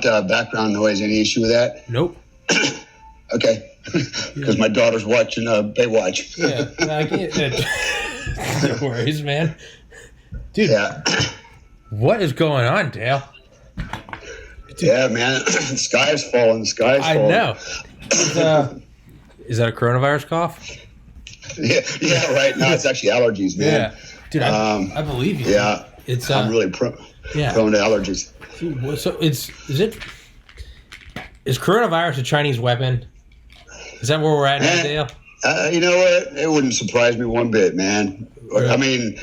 background noise. Any issue with that? Nope. Okay. Because my daughter's watching Baywatch. Yeah, I can't. No worries, man. Dude, Yeah. what is going on, Dale? Dude. Yeah, man. The sky is falling. The sky is falling. I know. Is that a coronavirus cough? Yeah, right. No, it's actually allergies, man. Yeah. Dude, I believe you. Yeah. It's I'm really prone to allergies. So is coronavirus a Chinese weapon? Is that where we're at now, Dale? You know what? It wouldn't surprise me one bit, man. Really? I mean,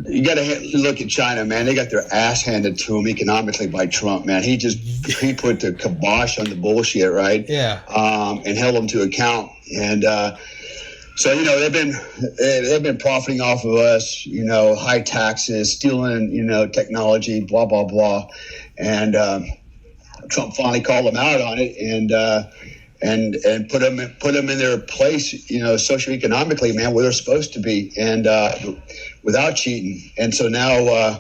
you got to look at China, man. They got their ass handed to them economically by Trump, man. He put the kibosh on the bullshit, right? Yeah. And held them to account. And so, you know, they've been profiting off of us, you know, high taxes, stealing, you know, technology, blah, blah, blah. And Trump finally called them out on it and put them in their place, you know, socioeconomically, man, where they're supposed to be, and without cheating. And so now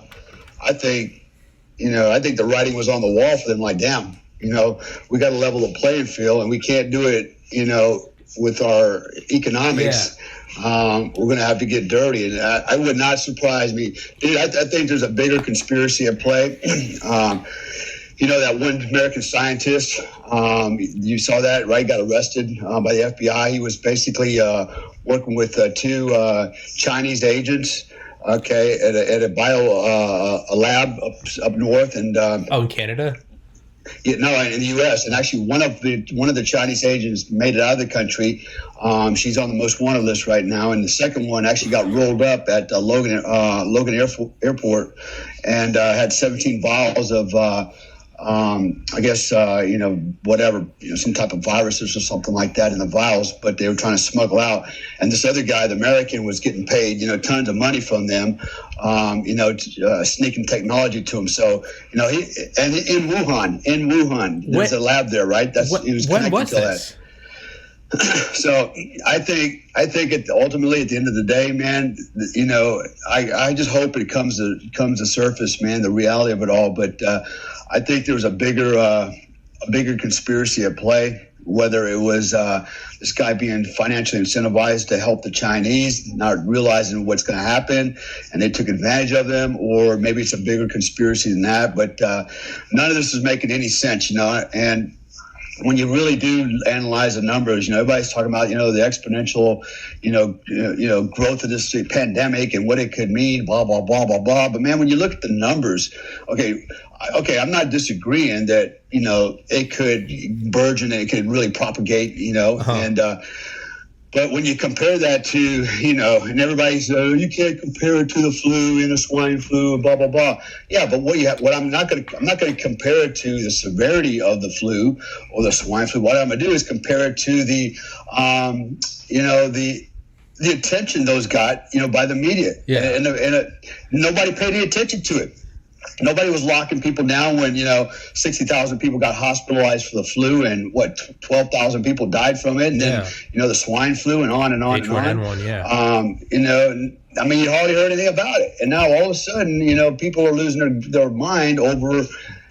I think the writing was on the wall for them. Like, damn, you know, we got to level the playing field, and we can't do it, you know, with our economics. Yeah. We're going to have to get dirty, and I would not surprise me, dude. I think there's a bigger conspiracy at play. You know, that one American scientist, you saw that, right? Got arrested by the FBI. He was basically working with two Chinese agents, okay, at a lab up north. And in Canada? Yeah, no, in the U.S. And actually, one of the Chinese agents made it out of the country. She's on the most wanted list right now. And the second one actually got rolled up at Logan Airport and had 17 vials of I guess, you know, whatever, you know, some type of viruses or something like that in the vials, but they were trying to smuggle out. And this other guy, the American, was getting paid, you know, tons of money from them, you know, sneaking technology to him. So, you know, in Wuhan, there's a lab there, right? He was connected to that. So I think ultimately at the end of the day, man, you know, I just hope it comes to surface, man, the reality of it all. But I think there was a bigger conspiracy at play, whether it was this guy being financially incentivized to help the Chinese, not realizing what's going to happen, and they took advantage of them, or maybe it's a bigger conspiracy than that. But none of this is making any sense, you know, and when you really do analyze the numbers, you know, everybody's talking about, you know, the exponential, you know, growth of this pandemic and what it could mean, blah, blah, blah, blah, blah. But man, when you look at the numbers, okay, I'm not disagreeing that, you know, it could burgeon and it could really propagate, you know, and, but when you compare that to, you know, and everybody says, oh, you can't compare it to the flu and the swine flu and blah, blah, blah. Yeah, but I'm not going to compare it to the severity of the flu or the swine flu. What I'm going to do is compare it to the, you know, the attention those got, you know, by the media. Yeah. And nobody paid any attention to it. Nobody was locking people down when, you know, 60,000 people got hospitalized for the flu and 12,000 people died from it. And then, you know, the swine flu and on and on H1N1, and on. yeah. You know, I mean, you hardly heard anything about it. And now all of a sudden, you know, people are losing their mind over,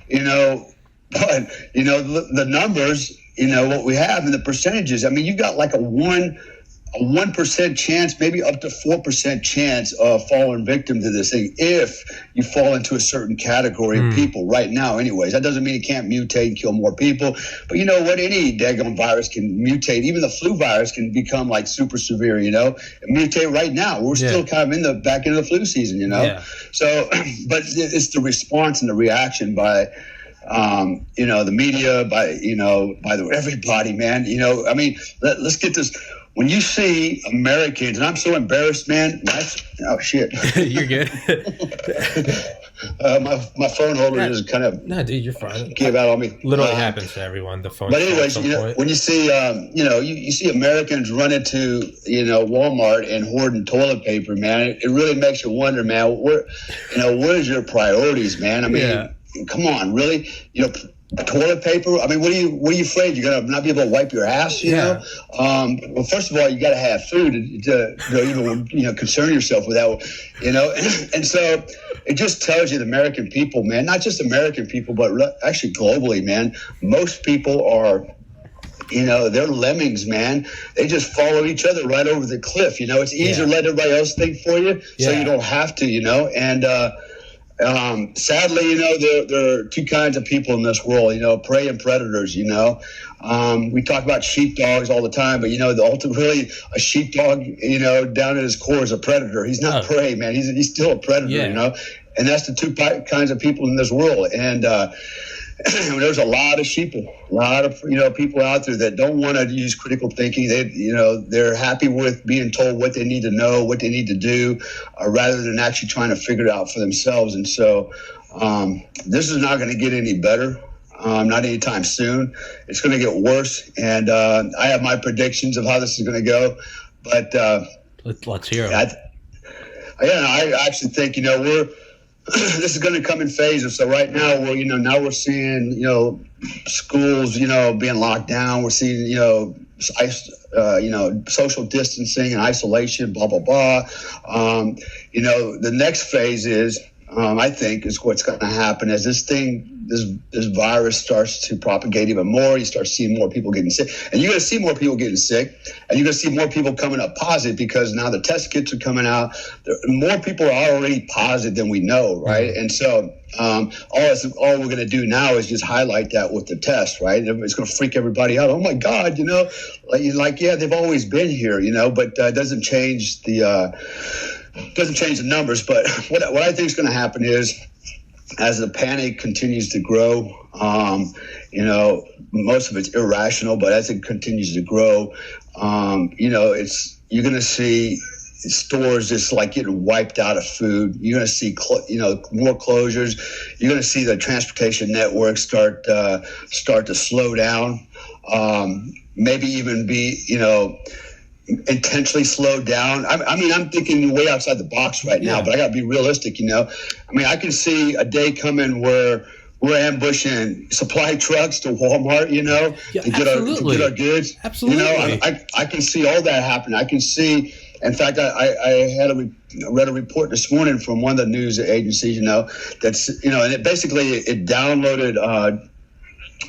you know, but, you know, the numbers, you know, what we have and the percentages. I mean, you've got like a 1% chance, maybe up to 4% chance of falling victim to this thing if you fall into a certain category of people right now anyways. That doesn't mean it can't mutate and kill more people. But you know what? Any daggone virus can mutate. Even the flu virus can become like super severe, you know, and mutate right now. We're still kind of in the back end of the flu season, you know. Yeah. So, but it's the response and the reaction by you know, the media, by everybody, man. You know, I mean, let's get this. When you see Americans, and I'm so embarrassed, man. Oh shit! You're good. My phone holder is kind of dude, you're fine. Gave out on me. Literally happens to everyone. The phone. But anyways, you know, when you see, you know, you see Americans run into, you know, Walmart and hoarding toilet paper, man. It really makes you wonder, man. What is your priorities, man? I mean, come on, really? You know, toilet paper. I mean, what are you afraid you're gonna not be able to wipe your ass? You know. Well, first of all, you got to have food to even concern yourself with that. You know, and so it just tells you the American people, man, not just American people, but actually globally, man. Most people are. They're lemmings, man. They just follow each other right over the cliff. It's easier to let everybody else think for you, so you don't have to. And sadly, there are two kinds of people in this world. Prey and predators. We talk about sheepdogs all the time, but ultimately a sheepdog, down at his core is a predator. He's not prey, man. He's still a predator. And that's the two kinds of people in this world. And there's a lot of people out there that don't want to use critical thinking. They're happy with being told what they need to know, what they need to do, rather than actually trying to figure it out for themselves. And so this is not going to get any better, not anytime soon. It's going to get worse, and I have my predictions of how this is going to go. But let's hear it. I actually think this is going to come in phases. So right now we're seeing schools being locked down. We're seeing social distancing and isolation, blah blah blah. The next phase is I think is what's going to happen as this virus starts to propagate even more. You start seeing more people getting sick, and you're going to see more people getting sick, and you're going to see more people coming up positive because now the test kits are coming out. More people are already positive than we know, right? And so all we're going to do now is just highlight that with the test, right? It's going to freak everybody out. Oh my God, they've always been here, but it doesn't change the numbers. But what I think is going to happen is, as the panic continues to grow, most of it's irrational, but as it continues to grow, you're going to see stores just like getting wiped out of food. You're going to see, more closures. You're going to see the transportation network start to slow down, maybe even be, intentionally slowed down. I'm thinking way outside the box right now, but I got to be realistic. I can see a day coming where we're ambushing supply trucks to Walmart, to get our goods. Absolutely. I can see all that happen. I can see. In fact, I read a report this morning from one of the news agencies, that's and it basically downloaded.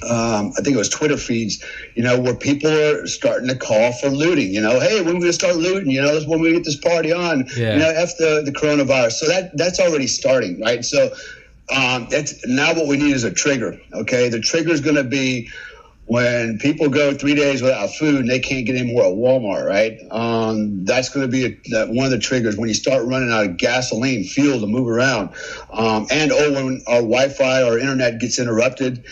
I think it was Twitter feeds, where people are starting to call for looting. Hey, when are we going to start looting? That's when we get this party on. F the coronavirus. So that's already starting, right? So it's now what we need is a trigger. Okay, the trigger is going to be when people go 3 days without food and they can't get any more at Walmart, right? That's going to be one of the triggers when you start running out of gasoline, fuel to move around. When our Wi-Fi or internet gets interrupted,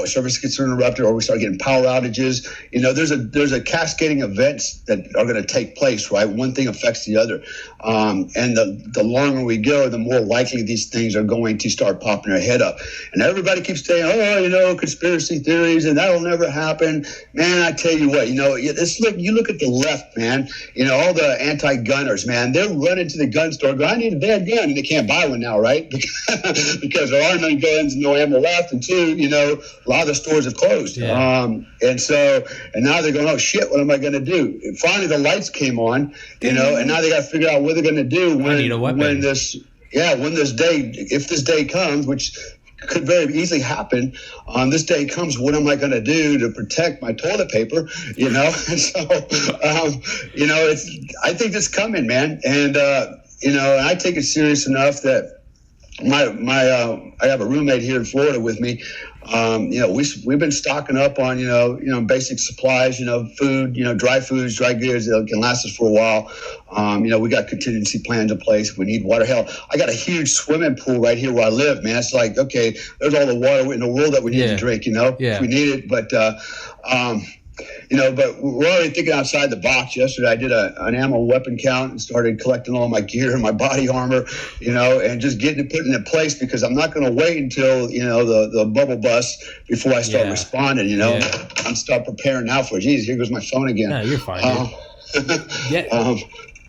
service gets interrupted, or we start getting power outages. There's a cascading events that are going to take place, right? One thing affects the other. And the longer we go, the more likely these things are going to start popping their head up. And everybody keeps saying, conspiracy theories, and that'll never happen. Man, I tell you what, you look at the left, man, all the anti-gunners, man, they're running to the gun store going, I need a bad gun, and they can't buy one now, right? Because there aren't any guns and no ammo left, and two, a lot of the stores have closed. And now they're going, oh shit, what am I going to do? And finally the lights came on, and now they got to figure out what they're going to do when this day, if this day comes, which could very easily happen. This day comes, what am I going to do to protect my toilet paper? And so, I think it's coming, man. And, and I take it serious enough that I have a roommate here in Florida with me. We've been stocking up on, basic supplies, food, dry foods, dry goods that can last us for a while. We got contingency plans in place. We need water. Hell, I got a huge swimming pool right here where I live, man. It's like, okay, there's all the water in the world that we need to drink, if we need it. But, but we're already thinking outside the box. Yesterday, I did an ammo weapon count and started collecting all my gear and my body armor, and just putting it in place, because I'm not going to wait until, the bubble busts before I start responding, I'm start preparing now for it. Geez, here goes my phone again. No, you're fine, dude.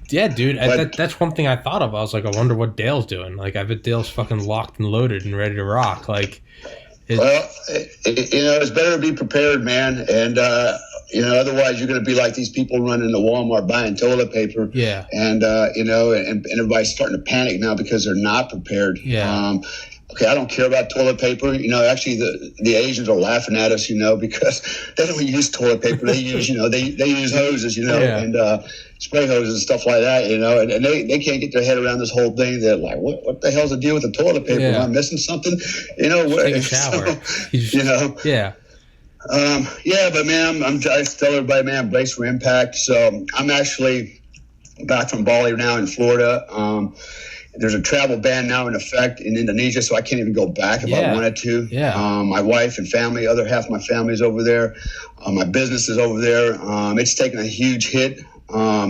Yeah, dude. That's one thing I thought of. I was like, I wonder what Dale's doing. Like, I bet Dale's fucking locked and loaded and ready to rock. Like, Well, it's better to be prepared, man. And, otherwise you're going to be like these people running to Walmart buying toilet paper. Yeah. And, and everybody's starting to panic now because they're not prepared. Yeah. Okay, I don't care about toilet paper. Actually, the Asians are laughing at us, because they don't use toilet paper. They use, they use hoses, Yeah. and spray hoses and stuff like that, and they can't get their head around this whole thing. They're like, what the hell's the deal with the toilet paper? Yeah. Am I missing something? Take a shower. Yeah. Yeah. But man, I tell everybody, man, brace for impact. So I'm actually back from Bali now in Florida. There's a travel ban now in effect in Indonesia, so I can't even go back if I wanted to. Yeah. My wife and family, other half of my family is over there. My business is over there. It's taken a huge hit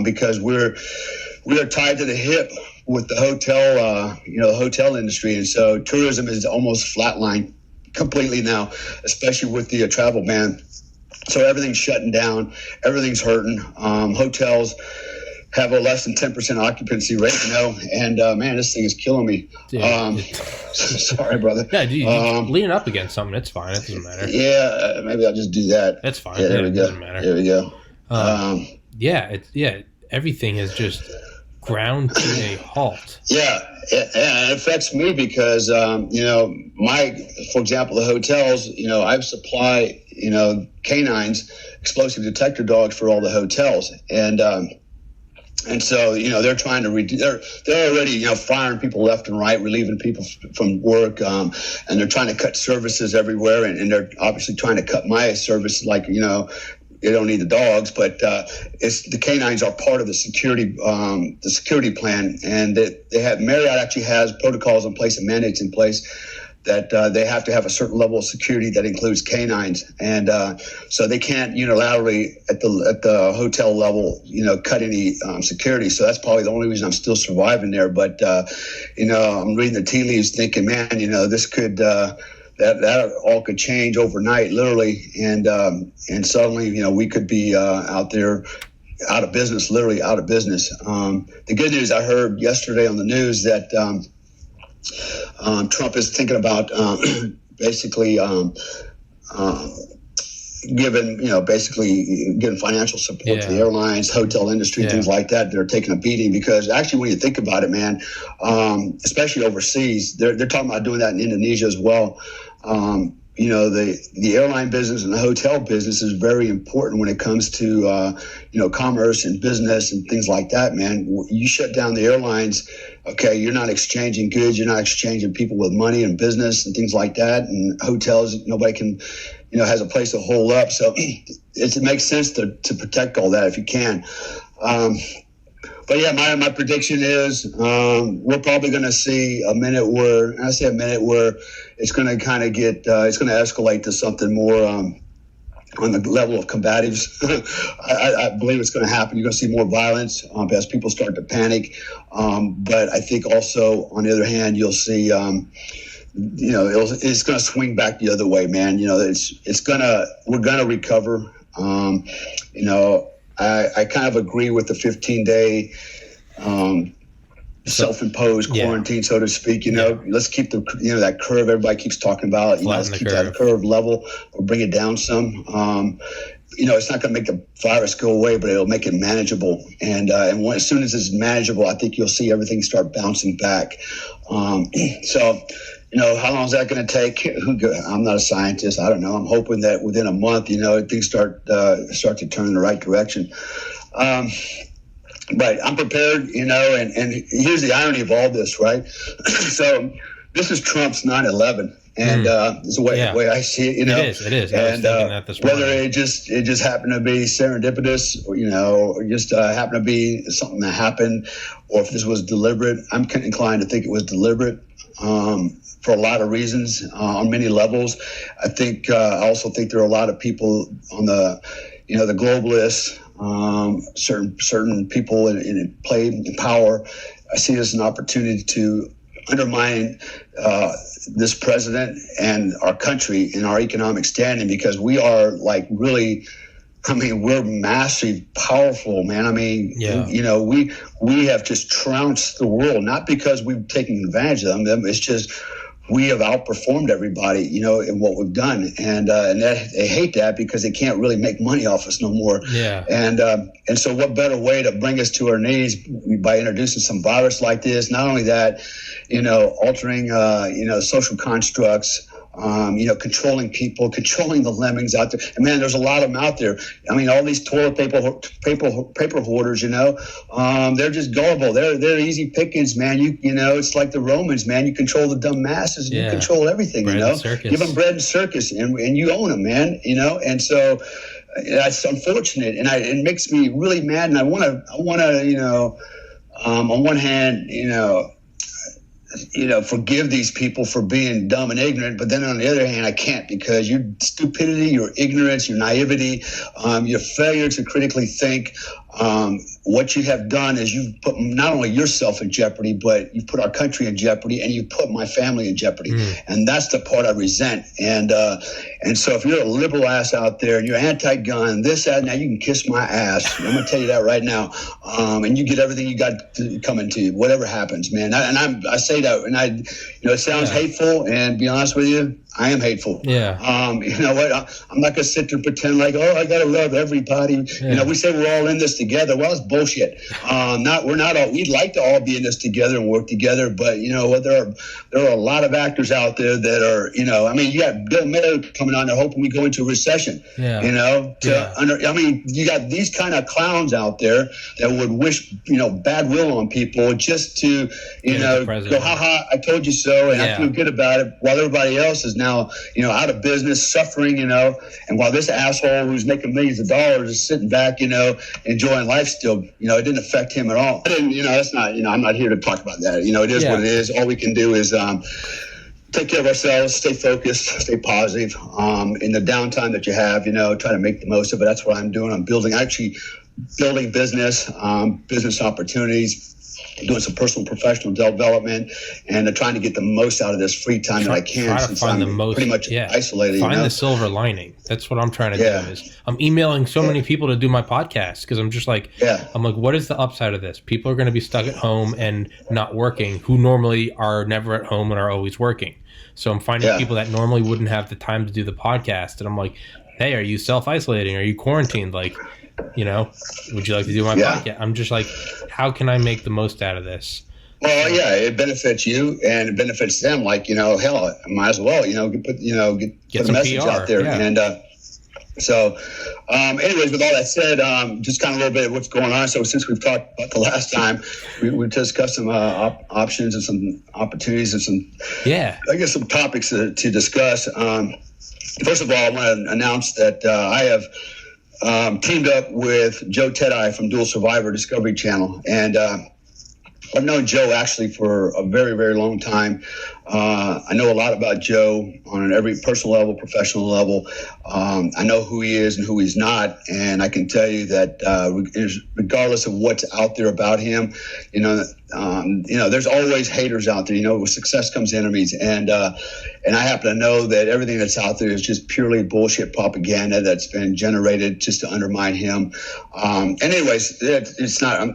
because we are tied to the hip with the hotel industry, and so tourism is almost flatlined completely now, especially with the travel ban. So everything's shutting down, everything's hurting. Hotels have a less than 10% occupancy rate, and man, this thing is killing me. Sorry, brother. Yeah, dude, lean up against something. It's fine. It doesn't matter. Yeah, maybe I'll just do that. That's fine. Yeah, there we go. Doesn't matter. There we go. Everything is just ground to a halt. Yeah, and it affects me because, for example, the hotels, I supply, canines, explosive detector dogs for all the hotels. And so, they're trying to they're already, firing people left and right, relieving people from work. And they're trying to cut services everywhere. And they're obviously trying to cut my service, like, they don't need the dogs, but the canines are part of the security plan. And Marriott actually has protocols in place and mandates in place that they have to have a certain level of security that includes canines, and so they can't unilaterally at the hotel level, cut any security. So that's probably the only reason I'm still surviving there. But I'm reading the tea leaves, thinking, man, this could that all could change overnight, literally, and suddenly, we could be out there. Out of business, literally out of business. The good news I heard yesterday on the news that Trump is thinking about basically giving financial support to the airlines, hotel industry, things like that. They're taking a beating because actually, when you think about it, man, especially overseas, they're talking about doing that in Indonesia as well. The airline business and the hotel business is very important when it comes to, commerce and business and things like that, man. You shut down the airlines, okay, you're not exchanging goods, you're not exchanging people with money and business and things like that. And hotels, nobody can, has a place to hole up. So it makes sense to protect all that if you can. But yeah, my prediction is we're probably going to see a minute where it's going to kind of it's going to escalate to something more on the level of combatives. I believe it's going to happen. You're going to see more violence as people start to panic. But I think also, on the other hand, you'll see, it's going to swing back the other way, man. We're going to recover. I kind of agree with the 15-day self-imposed quarantine, so to speak. Let's keep that curve everybody keeps talking about. Let's keep that curve level or bring it down some. It's not going to make the virus go away, but it'll make it manageable. And as soon as it's manageable, I think you'll see everything start bouncing back. So. How long is that going to take? I'm not a scientist. I don't know. I'm hoping that within a month, things start to turn in the right direction. But I'm prepared, and here's the irony of all this, right? So this is Trump's 9/11. And it's the way I see it, It is. I was thinking that this morning. Whether it just happened to be serendipitous, or just happened to be something that happened, or if this was deliberate, I'm inclined to think it was deliberate. For a lot of reasons, on many levels. I also think there are a lot of people on the globalists, certain people in play in power. I see it as an opportunity to undermine this president and our country and our economic standing, because we are we're massive, powerful, man. We have just trounced the world, not because we've taken advantage of them. It's just we have outperformed everybody, in what we've done, and they hate that because they can't really make money off us no more. Yeah. And so, what better way to bring us to our knees by introducing some virus like this? Not only that, altering, social constructs. Controlling people, controlling the lemmings out there. And man, there's a lot of them out there. I mean, all these toilet paper hoarders, they're just gullible. They're easy pickings, man. It's like the Romans, man. You control the dumb masses, and you control everything. Bread and circus. Give them bread and circus, and you own them, man. And so that's unfortunate, and it makes me really mad. And I want to, on one hand, forgive these people for being dumb and ignorant, but then on the other hand, I can't, because your stupidity, your ignorance, your naivety, your failure to critically think, what you have done is you've put not only yourself in jeopardy, but you've put our country in jeopardy, and you've put my family in jeopardy. And that's the part I resent. And so if you're a liberal ass out there and you're anti-gun, now you can kiss my ass. I'm going to tell you that right now. And you get everything you got coming to you, whatever happens, man. I say that, and it sounds hateful, and be honest with you, I am hateful. Yeah. You know what? I'm not going to sit there and pretend like, I got to love everybody. Yeah. We say we're all in this together. Well, it's bullshit. We're not all. We'd like to all be in this together and work together, but you know what? There are a lot of actors out there that are, you got Bill Mayer coming on there hoping we go into a recession. Yeah. You got these kind of clowns out there that would wish, bad will on people just to, go, ha, I told you so, and I feel good about it, while everybody else is now, out of business, suffering, and while this asshole who's making millions of dollars is sitting back, enjoying life still, it didn't affect him at all. That's not, I'm not here to talk about that. It is what it is. All we can do is take care of ourselves, stay focused, stay positive. In the downtime that you have, try to make the most of it. That's what I'm doing. I'm building business, business opportunities, doing some personal professional development, and trying to get the most out of this free time that I can. Try to since find I'm the most, pretty much isolated. Find the silver lining. That's what I'm trying to do. Is I'm emailing so many people to do my podcast, because I'm just like, I'm like, what is the upside of this? People are going to be stuck at home and not working, who normally are never at home and are always working. So I'm finding people that normally wouldn't have the time to do the podcast, and I'm like, hey, are you self-isolating? Are you quarantined? Like, would you like to do my podcast? I'm just like, how can I make the most out of this? Well, it benefits you and it benefits them. Like, hell, I might as well, put a message PR, out there. Yeah. And anyways, with all that said, just kind of a little bit of what's going on. So since we've talked about the last time, we discussed some options and some opportunities and some topics to discuss. First of all, I want to announce that I have teamed up with Joe Tedeye from Dual Survivor Discovery Channel. And I've known Joe actually for a very, very long time. I know a lot about Joe on every personal level, professional level. I know who he is and who he's not. And I can tell you that regardless of what's out there about him, there's always haters out there. With success comes enemies. And I happen to know that everything that's out there is just purely bullshit propaganda that's been generated just to undermine him. Anyways, it's not,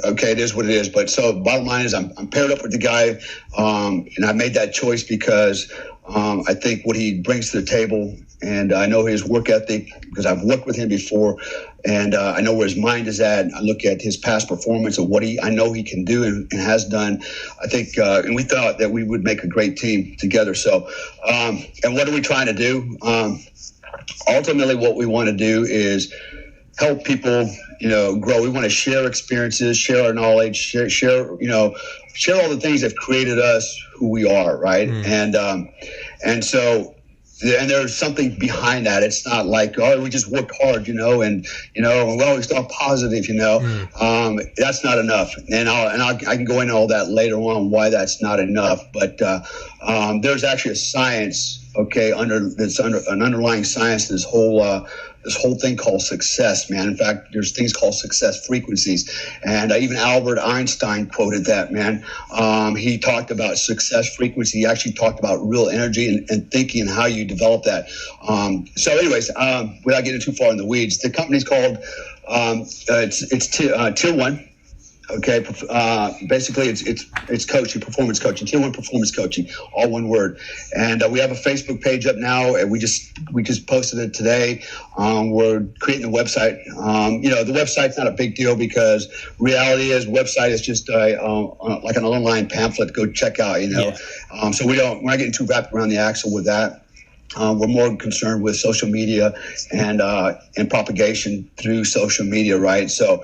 okay, it is what it is. But so bottom line is I'm paired up with the guy, and I made that choice because I think what he brings to the table, and I know his work ethic because I've worked with him before, and I know where his mind is at. I look at his past performance and what I know he can do and has done. I think, and we thought that we would make a great team together. So, and what are we trying to do? Ultimately, what we want to do is help people, grow. We want to share experiences, share our knowledge, share all the things that have created us who we are, right? And so, and there's something behind that. It's not like, we just worked hard, and we always thought positive, that's not enough. And I can go into all that later on why that's not enough. But there's actually a science, an underlying science to this whole thing called success, man. In fact, there's things called success frequencies. And even Albert Einstein quoted that, man. He talked about success frequency. He actually talked about real energy and thinking and how you develop that. So anyways, without getting too far in the weeds, the company's called, it's Tier 1. Okay, basically it's coaching, performance coaching, tier 1 performance coaching, all one word. And we have a Facebook page up now, and we just posted it today. We're creating the website. The website's not a big deal because reality is website is just like an online pamphlet to go check out. Yeah. So we're not getting too wrapped around the axle with that. We're more concerned with social media and propagation through social media, right? So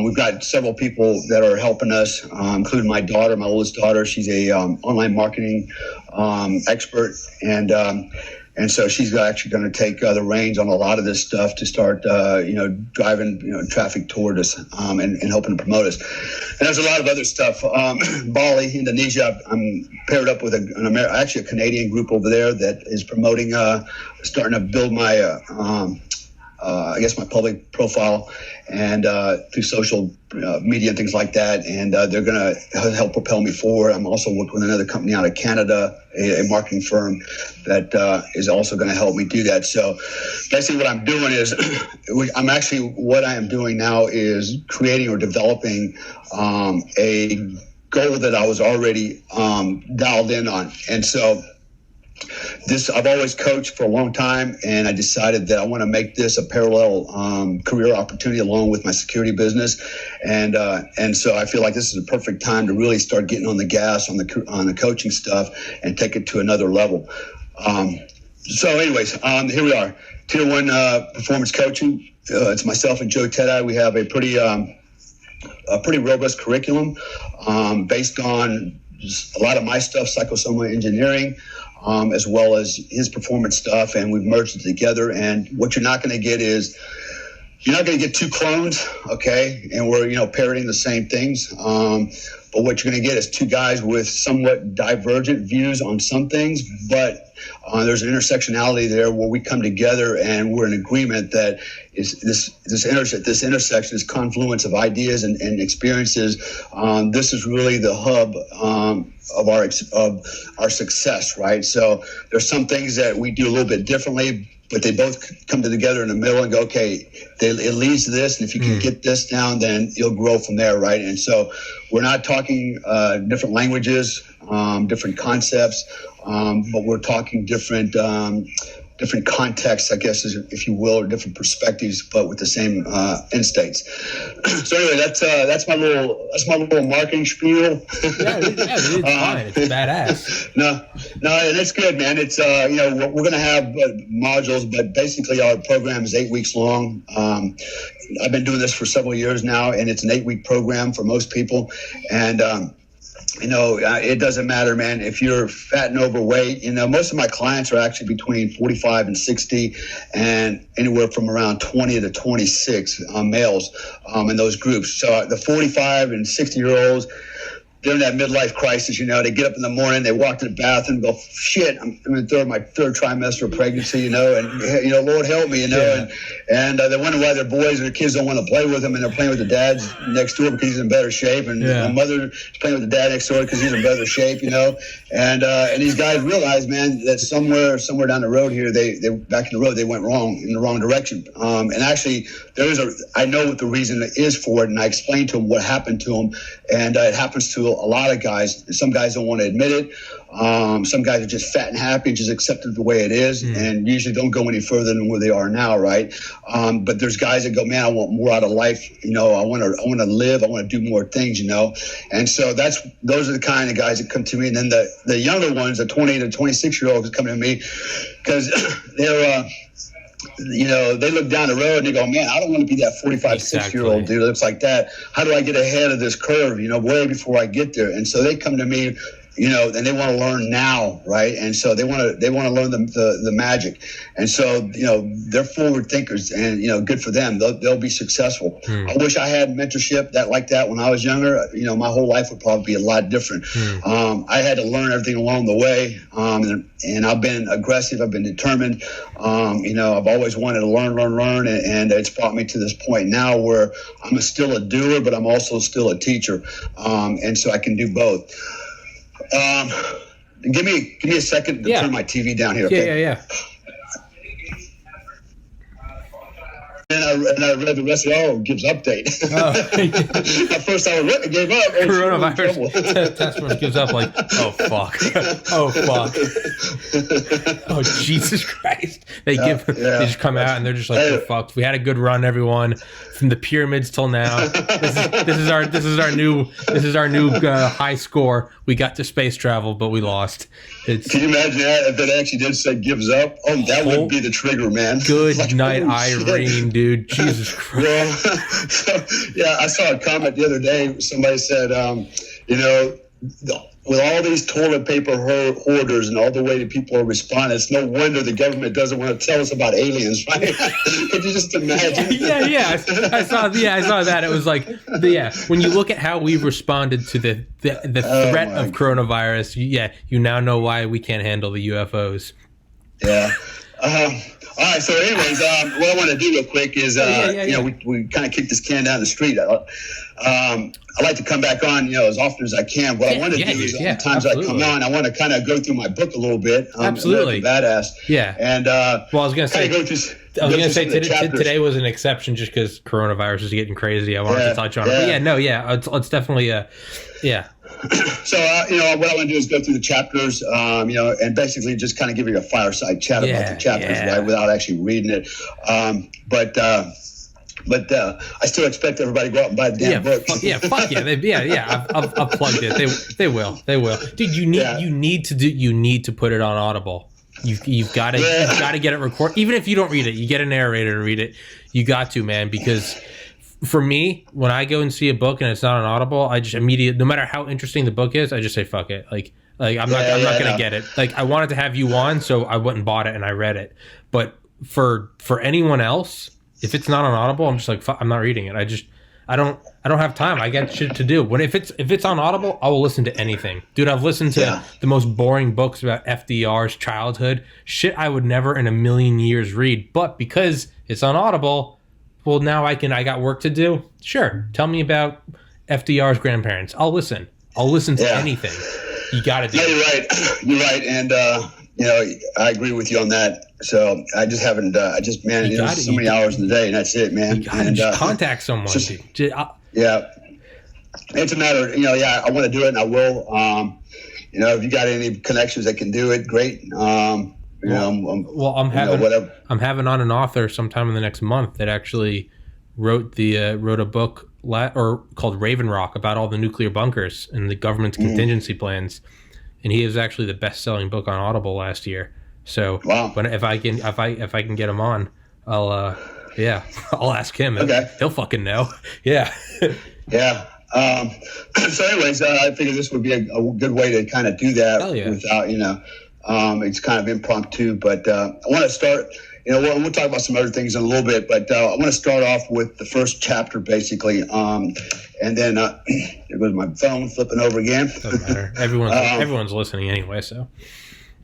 we've got several people that are helping us, including my daughter, my oldest daughter. She's a online marketing expert, and so she's actually going to take the reins on a lot of this stuff to start, driving traffic toward us and helping to promote us. And there's a lot of other stuff. Bali, Indonesia. I'm paired up with a Canadian group over there that is promoting, starting to build my, my public profile and through social media and things like that. And they're going to help propel me forward. I'm also working with another company out of Canada, a marketing firm that is also going to help me do that. So basically what I'm doing is what I am doing now is creating or developing a goal that I was already dialed in on. And so I've always coached for a long time, and I decided that I want to make this a parallel career opportunity along with my security business, and so I feel like this is a perfect time to really start getting on the gas on the coaching stuff and take it to another level. So, anyways, here we are, Tier 1 performance coaching. It's myself and Joe Tedai. We have a pretty robust curriculum based on just a lot of my stuff, psychosomal engineering. As well as his performance stuff, and we've merged it together. And what you're not going to get is you're not going to get two clones, okay? And we're parroting the same things. But what you're going to get is two guys with somewhat divergent views on some things, but there's an intersectionality there where we come together and we're in agreement that this intersection, this confluence of ideas and experiences. This is really the hub of our success, right? So there's some things that we do a little bit differently, but they both come together in the middle and go, okay, it leads to this, and if you can get this down, then you'll grow from there, right? And so we're not talking different languages, different concepts, but we're talking different contexts, I guess, if you will, or different perspectives, but with the same end states. So anyway, that's my little marketing spiel. It's fine. It's badass. No, and it's good, man. It's we're going to have modules, but basically our program is 8 weeks long. I've been doing this for several years now, and it's an 8-week program for most people, and it doesn't matter, man. If you're fat and overweight, most of my clients are actually between 45 and 60 and anywhere from around 20 to 26 males in those groups. So the 45 and 60-year-olds, they're in that midlife crisis, they get up in the morning, they walk to the bathroom and go, shit, I'm in my third trimester of pregnancy, and, Lord help me, and they wonder why their boys or their kids don't want to play with them, and they're playing with the dad next door because he's in better shape, and the mother is playing with the dad next door because he's in better shape, and these guys realize, man, that somewhere down the road here, they back in the road, they went in the wrong direction. And actually, I know what the reason is for it, and I explained to them what happened to them, and it happens to a lot of guys. Some guys don't want to admit it. Some guys are just fat and happy, just accept it the way it is, and usually don't go any further than where they are now, right? But there's guys that go, man, I want more out of life. I want to live. I want to do more things, And so those are the kind of guys that come to me. And then the younger ones, the 20 to 26-year-olds, come to me because they're they look down the road and they go, man, I don't want to be that 45, 60-year-old dude that looks like that. How do I get ahead of this curve, way before I get there? And so they come to me, and they want to learn now, right? And so they want to learn the magic. And so, they're forward thinkers, and, good for them. They'll be successful. I wish I had mentorship like that when I was younger. My whole life would probably be a lot different. I had to learn everything along the way, and I've been aggressive. I've been determined. I've always wanted to learn, and it's brought me to this point now where I'm still a doer, but I'm also still a teacher, and so I can do both. Give me a second to turn my TV down here. Okay? Yeah. I read the rest of it. Gives update. At first I gave up. Coronavirus test gives up like, oh fuck. Oh Jesus Christ. They just come out and they're just like, we're fucked. We had a good run, everyone, from the pyramids till now. This is our new high score. We got to space travel, but we lost. Can you imagine that if it actually did say gives up? Oh, that would be the trigger, man. Good night, Irene, dude. Jesus Christ. I saw a comment the other day. Somebody said, with all these toilet paper hoarders and all the way that people are responding, it's no wonder the government doesn't want to tell us about aliens, right? Could you just imagine? I saw that. It was like, when you look at how we've responded to the threat of coronavirus, you now know why we can't handle the UFOs. Yeah. All right. So, anyways, what I want to do real quick is, we kind of kick this can down the street. I like to come back on, as often as I can. What I want to do is, the times I come on, I want to kind of go through my book a little bit. Absolutely. Badass. Yeah. And I was going to say today was an exception just because coronavirus is getting crazy. I wanted to touch on it. But it's definitely So, what I want to do is go through the chapters, and basically just kind of give you a fireside chat about the chapters, right, without actually reading it. But I still expect everybody to go out and buy the damn book. Fuck yeah. I've plugged it. They will. Dude, you need to put it on Audible. You've got to get it recorded. Even if you don't read it, you get a narrator to read it. You got to, man, because for me, when I go and see a book and it's not on Audible, I just immediately, no matter how interesting the book is, I just say fuck it. Like I'm not gonna get it. Like I wanted to have you on, so I went and bought it and I read it. But for anyone else, if it's not on Audible, I'm just like, fuck, I'm not reading it. I don't have time. I got shit to do. If it's on Audible, I will listen to anything. Dude, I've listened to the most boring books about FDR's childhood. Shit I would never in a million years read. But because it's on Audible, well, now I got work to do. Sure. Tell me about FDR's grandparents. I'll listen to anything. You got to do it. You're right. And, I agree with you on that. So I just haven't, so many hours in the day and that's it, man. You got to contact someone. It's a matter of, I want to do it and I will. If you got any connections that can do it, great. I'm having on an author sometime in the next month that actually wrote a book called Raven Rock about all the nuclear bunkers and the government's contingency plans, and he was actually the best-selling book on Audible last year. So, if I can get him on, I'll ask him. Okay. He'll fucking know. Yeah. Yeah. So, anyways, I figured this would be a good way to kind of do that without it's kind of impromptu, but I want to start. We'll talk about some other things in a little bit, but I want to start off with the first chapter, basically, and then there goes my phone flipping over again. Doesn't matter. Everyone's listening anyway, so.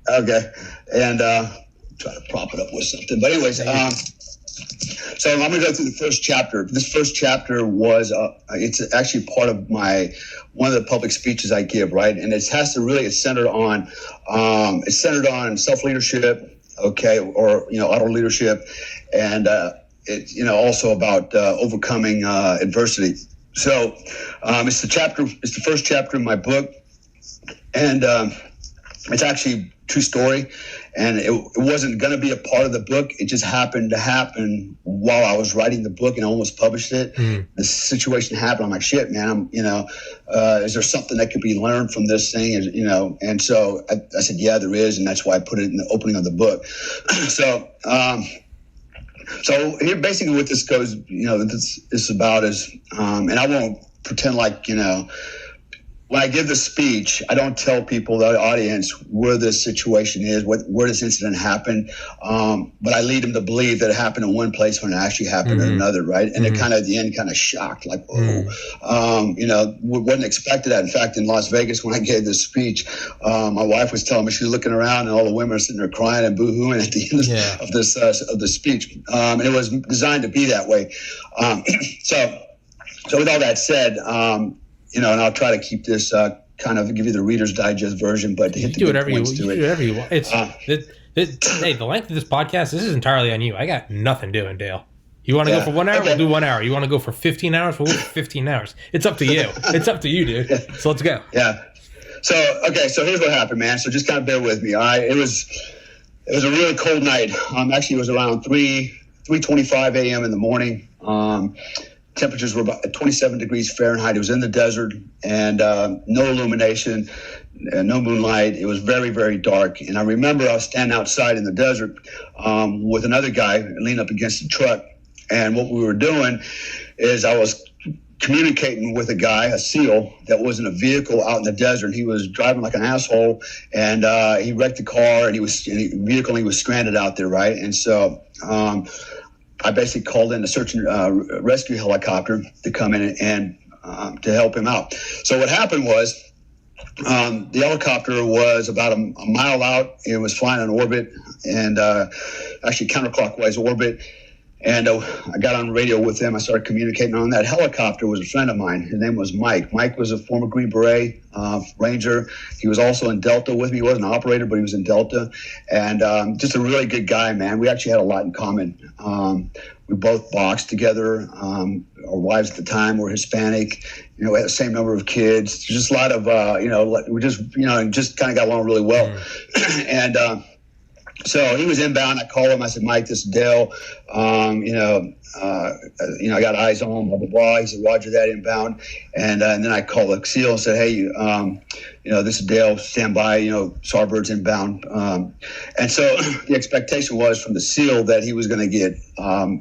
Okay, and try to prop it up with something. But anyways, so I'm going to go through the first chapter. This first chapter was it's actually part of one of the public speeches I give, right? And it's centered on self-leadership. Okay, or auto leadership, and it's also about overcoming adversity. So it's the first chapter in my book, and it's actually true story, and it wasn't going to be a part of the book. It just happened to happen while I was writing the book and I almost published it. The situation happened. I'm like, shit, man. Is there something that could be learned from this thing? And so I said, yeah, there is, and that's why I put it in the opening of the book. So here, basically, what this goes, this is about is, and I won't pretend like when I give the speech, I don't tell people, the audience, where this situation is, where this incident happened, but I lead them to believe that it happened in one place when it actually happened in another, right? And it kind of, at the end, kind of shocked, like, whoa, wasn't expected that. In fact, in Las Vegas, when I gave this speech, my wife was telling me, she was looking around and all the women are sitting there crying and boo-hooing at the end of the speech. And it was designed to be that way. So with all that said, and I'll try to keep this kind of give you the Reader's Digest version, but to hit the good points to it. Do whatever you want. Hey, the length of this podcast, this is entirely on you. I got nothing doing, Dale. You want to go for 1 hour? Okay. We'll do 1 hour. You want to go for 15 hours? We'll go for 15 hours. It's up to you. It's up to you, dude. So let's go. Yeah. So here's what happened, man. So just kind of bear with me. All right. It was a really cold night. Actually, it was around 3:25 a.m. in the morning. Temperatures were about 27 degrees Fahrenheit. It was in the desert, and no illumination, no moonlight. It was very, very dark. And I remember I was standing outside in the desert with another guy leaning up against the truck. And what we were doing is I was communicating with a guy, a SEAL, that was in a vehicle out in the desert. He was driving like an asshole, and he wrecked the car, and he was stranded out there, right? And so I basically called in a search and rescue helicopter to come in and to help him out. So what happened was the helicopter was about a mile out. It was flying in orbit, and actually counterclockwise orbit. And I got on radio with him. I started communicating on that. Helicopter was a friend of mine. His name was Mike. Mike was a former Green Beret Ranger. He was also in Delta with me. He wasn't an operator, but he was in Delta. And just a really good guy, man. We actually had a lot in common. We both boxed together. Our wives at the time were Hispanic. We had the same number of kids. Just a lot of, we just kind of got along really well. And so he was inbound. I called him. I said, Mike, this is Dale. I got eyes on him, blah, blah, blah. He said, Roger that, inbound. And then I called the SEAL and said, hey, this is Dale, stand by, Starbird's inbound. And so the expectation was from the SEAL that he was going to get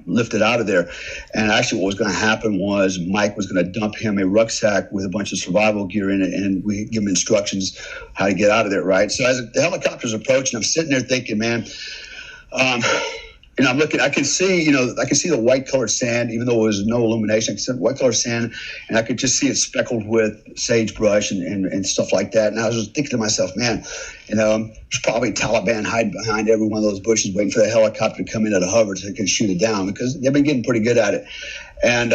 lifted out of there. And actually what was going to happen was Mike was going to dump him a rucksack with a bunch of survival gear in it, and we give him instructions how to get out of there, right? So as the helicopter's approaching, I'm sitting there thinking, man, I'm looking, I can see the white colored sand, even though there was no illumination. I could see the white colored sand, and I could just see it speckled with sagebrush and stuff like that. And I was just thinking to myself, man, there's probably Taliban hiding behind every one of those bushes waiting for the helicopter to come in at a hover so they can shoot it down, because they've been getting pretty good at it. And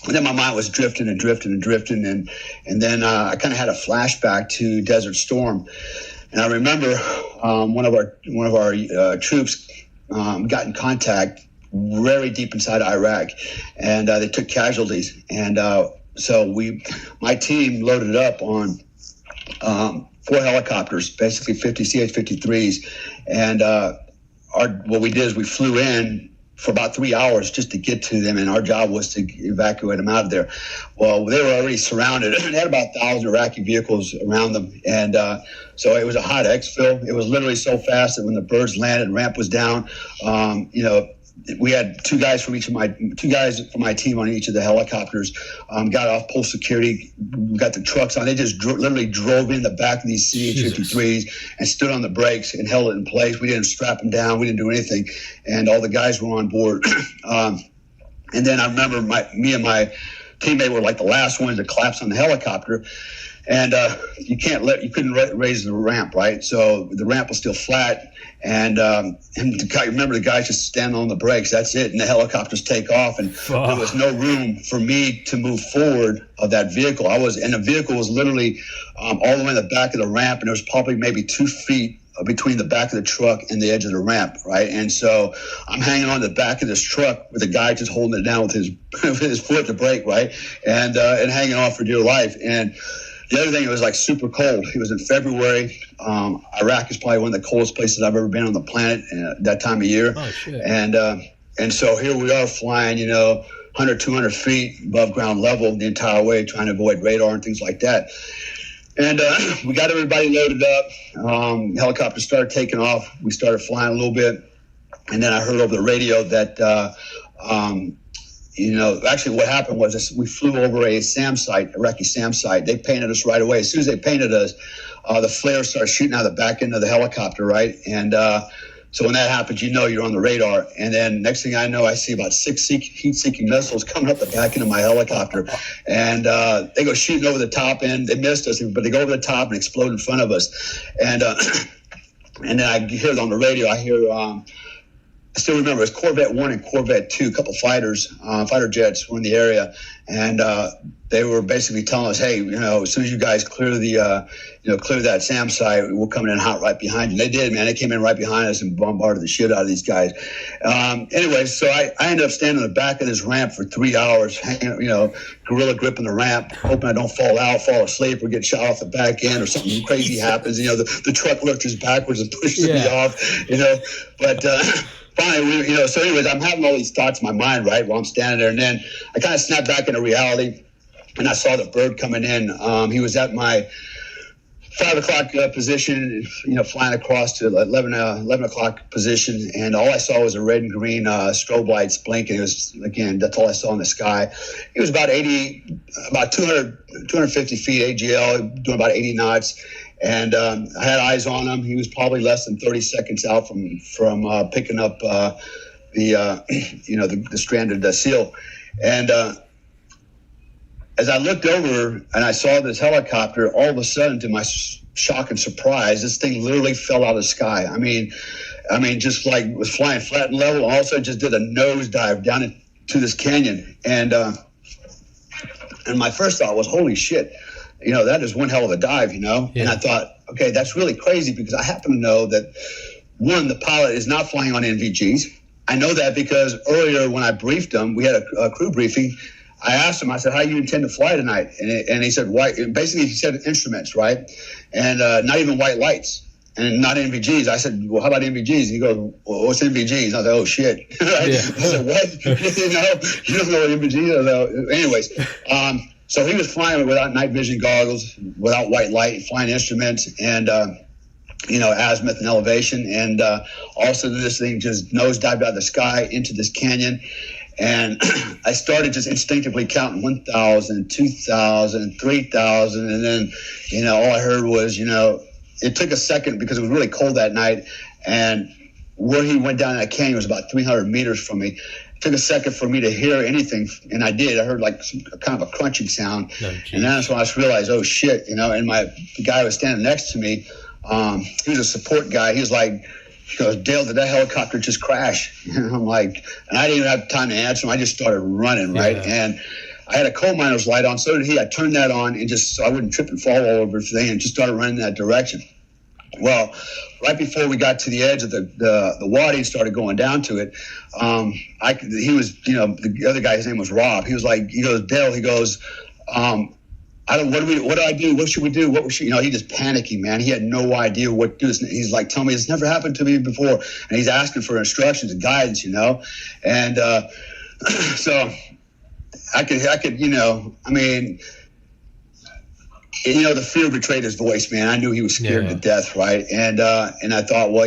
then my mind was drifting, and then I kind of had a flashback to Desert Storm. And I remember one of our troops got in contact very deep inside Iraq, and they took casualties. And so my team loaded up on 4 helicopters, basically 50 CH-53s. And what we did is we flew in for about 3 hours just to get to them, and our job was to evacuate them out of there. Well, they were already surrounded. They had about 1,000 Iraqi vehicles around them, and so it was a hot exfil. It was literally so fast that when the birds landed, ramp was down. We had two guys from my team on each of the helicopters. Got off post security, got the trucks on. They just literally drove in the back of these CH-53s and stood on the brakes and held it in place. We didn't strap them down. We didn't do anything, and all the guys were on board. And then I remember me and my teammate were like the last ones to collapse on the helicopter. And you couldn't raise the ramp, right? So the ramp was still flat, and the guys just standing on the brakes. That's it, and the helicopters take off, and there was no room for me to move forward of that vehicle. And the vehicle was literally all the way in the back of the ramp, and there was probably maybe 2 feet between the back of the truck and the edge of the ramp, right? And so I'm hanging on the back of this truck with a guy just holding it down with his foot to brake, right? And hanging on for dear life. And the other thing, it was like super cold. It was in February. Iraq is probably one of the coldest places I've ever been on the planet that time of year. Oh, shit. And so here we are flying, 100, 200 feet above ground level the entire way, trying to avoid radar and things like that. And we got everybody loaded up. Helicopters started taking off. We started flying a little bit. And then I heard over the radio that actually what happened was we flew over a SAM site, Iraqi SAM site. They painted us right away. As soon as they painted us, the flares started shooting out the back end of the helicopter, right? And so when that happens, you're on the radar. And then next thing I know, I see about 6 heat-seeking missiles coming up the back end of my helicopter. And they go shooting over the top end. They missed us, but they go over the top and explode in front of us. And then I hear on the radio, still remember it was Corvette 1 and Corvette 2, a couple fighters, fighter jets were in the area, and they were basically telling us, hey, as soon as you guys clear clear that SAM site, we're coming in hot right behind you. And they did, man. They came in right behind us and bombarded the shit out of these guys. Anyway, so I ended up standing on the back of this ramp for 3 hours, hanging, gorilla gripping the ramp, hoping I don't fall asleep, or get shot off the back end, or something crazy happens. The truck lurches backwards and pushes me off. But finally, so anyways, I'm having all these thoughts in my mind, right, while I'm standing there, and then I kind of snapped back into reality, and I saw the bird coming in. He was at my 5 o'clock position, flying across to 11 o'clock position, and all I saw was a red and green strobe lights blinking. It was, again, that's all I saw in the sky. It was about 250 feet AGL, doing about 80 knots, and I had eyes on him. He was probably less than 30 seconds out from picking up the stranded seal, and as I looked over and I saw this helicopter, all of a sudden, to my shock and surprise, this thing literally fell out of the sky. I mean, just like was flying flat and level, and also just did a nosedive down into this canyon. And my first thought was, holy shit, that is one hell of a dive, Yeah. And I thought, okay, that's really crazy, because I happen to know that, one, the pilot is not flying on NVGs. I know that because earlier when I briefed him, we had a crew briefing. I asked him, I said, how do you intend to fly tonight? And he said, white. Basically, he said instruments, right? And not even white lights and not NVGs. I said, well, how about NVGs? He goes, well, what's NVGs? I was like, oh, shit. Right? Yeah. I said, what? You don't know what NVGs are. Anyways, so he was flying without night vision goggles, without white light, flying instruments, and azimuth and elevation. And also this thing just nosedived out of the sky into this canyon. And I started just instinctively counting 1,000, 2,000, 3,000. And then, all I heard was, it took a second because it was really cold that night. And where he went down in that canyon was about 300 meters from me. It took a second for me to hear anything. And I did. I heard like some kind of a crunching sound. Oh, and that's when I realized, oh, shit, and the guy who was standing next to me, he was a support guy. He was like, he goes, Dale, did that helicopter just crash? And I'm like, and I didn't even have time to answer him. I just started running, right? Yeah. And I had a coal miner's light on. So did he. I turned that on and just so I wouldn't trip and fall all over everything, and just started running in that direction. Well, right before we got to the edge of the wadi and started going down to it, he was, the other guy's name was Rob. He goes, Dale, he goes, what do I do? What should we do? He just panicking, man. He had no idea what to do. He's like, tell me, it's never happened to me before. And he's asking for instructions and guidance, And so I could, the fear betrayed his voice, man. I knew he was scared to death, right? And I thought, well,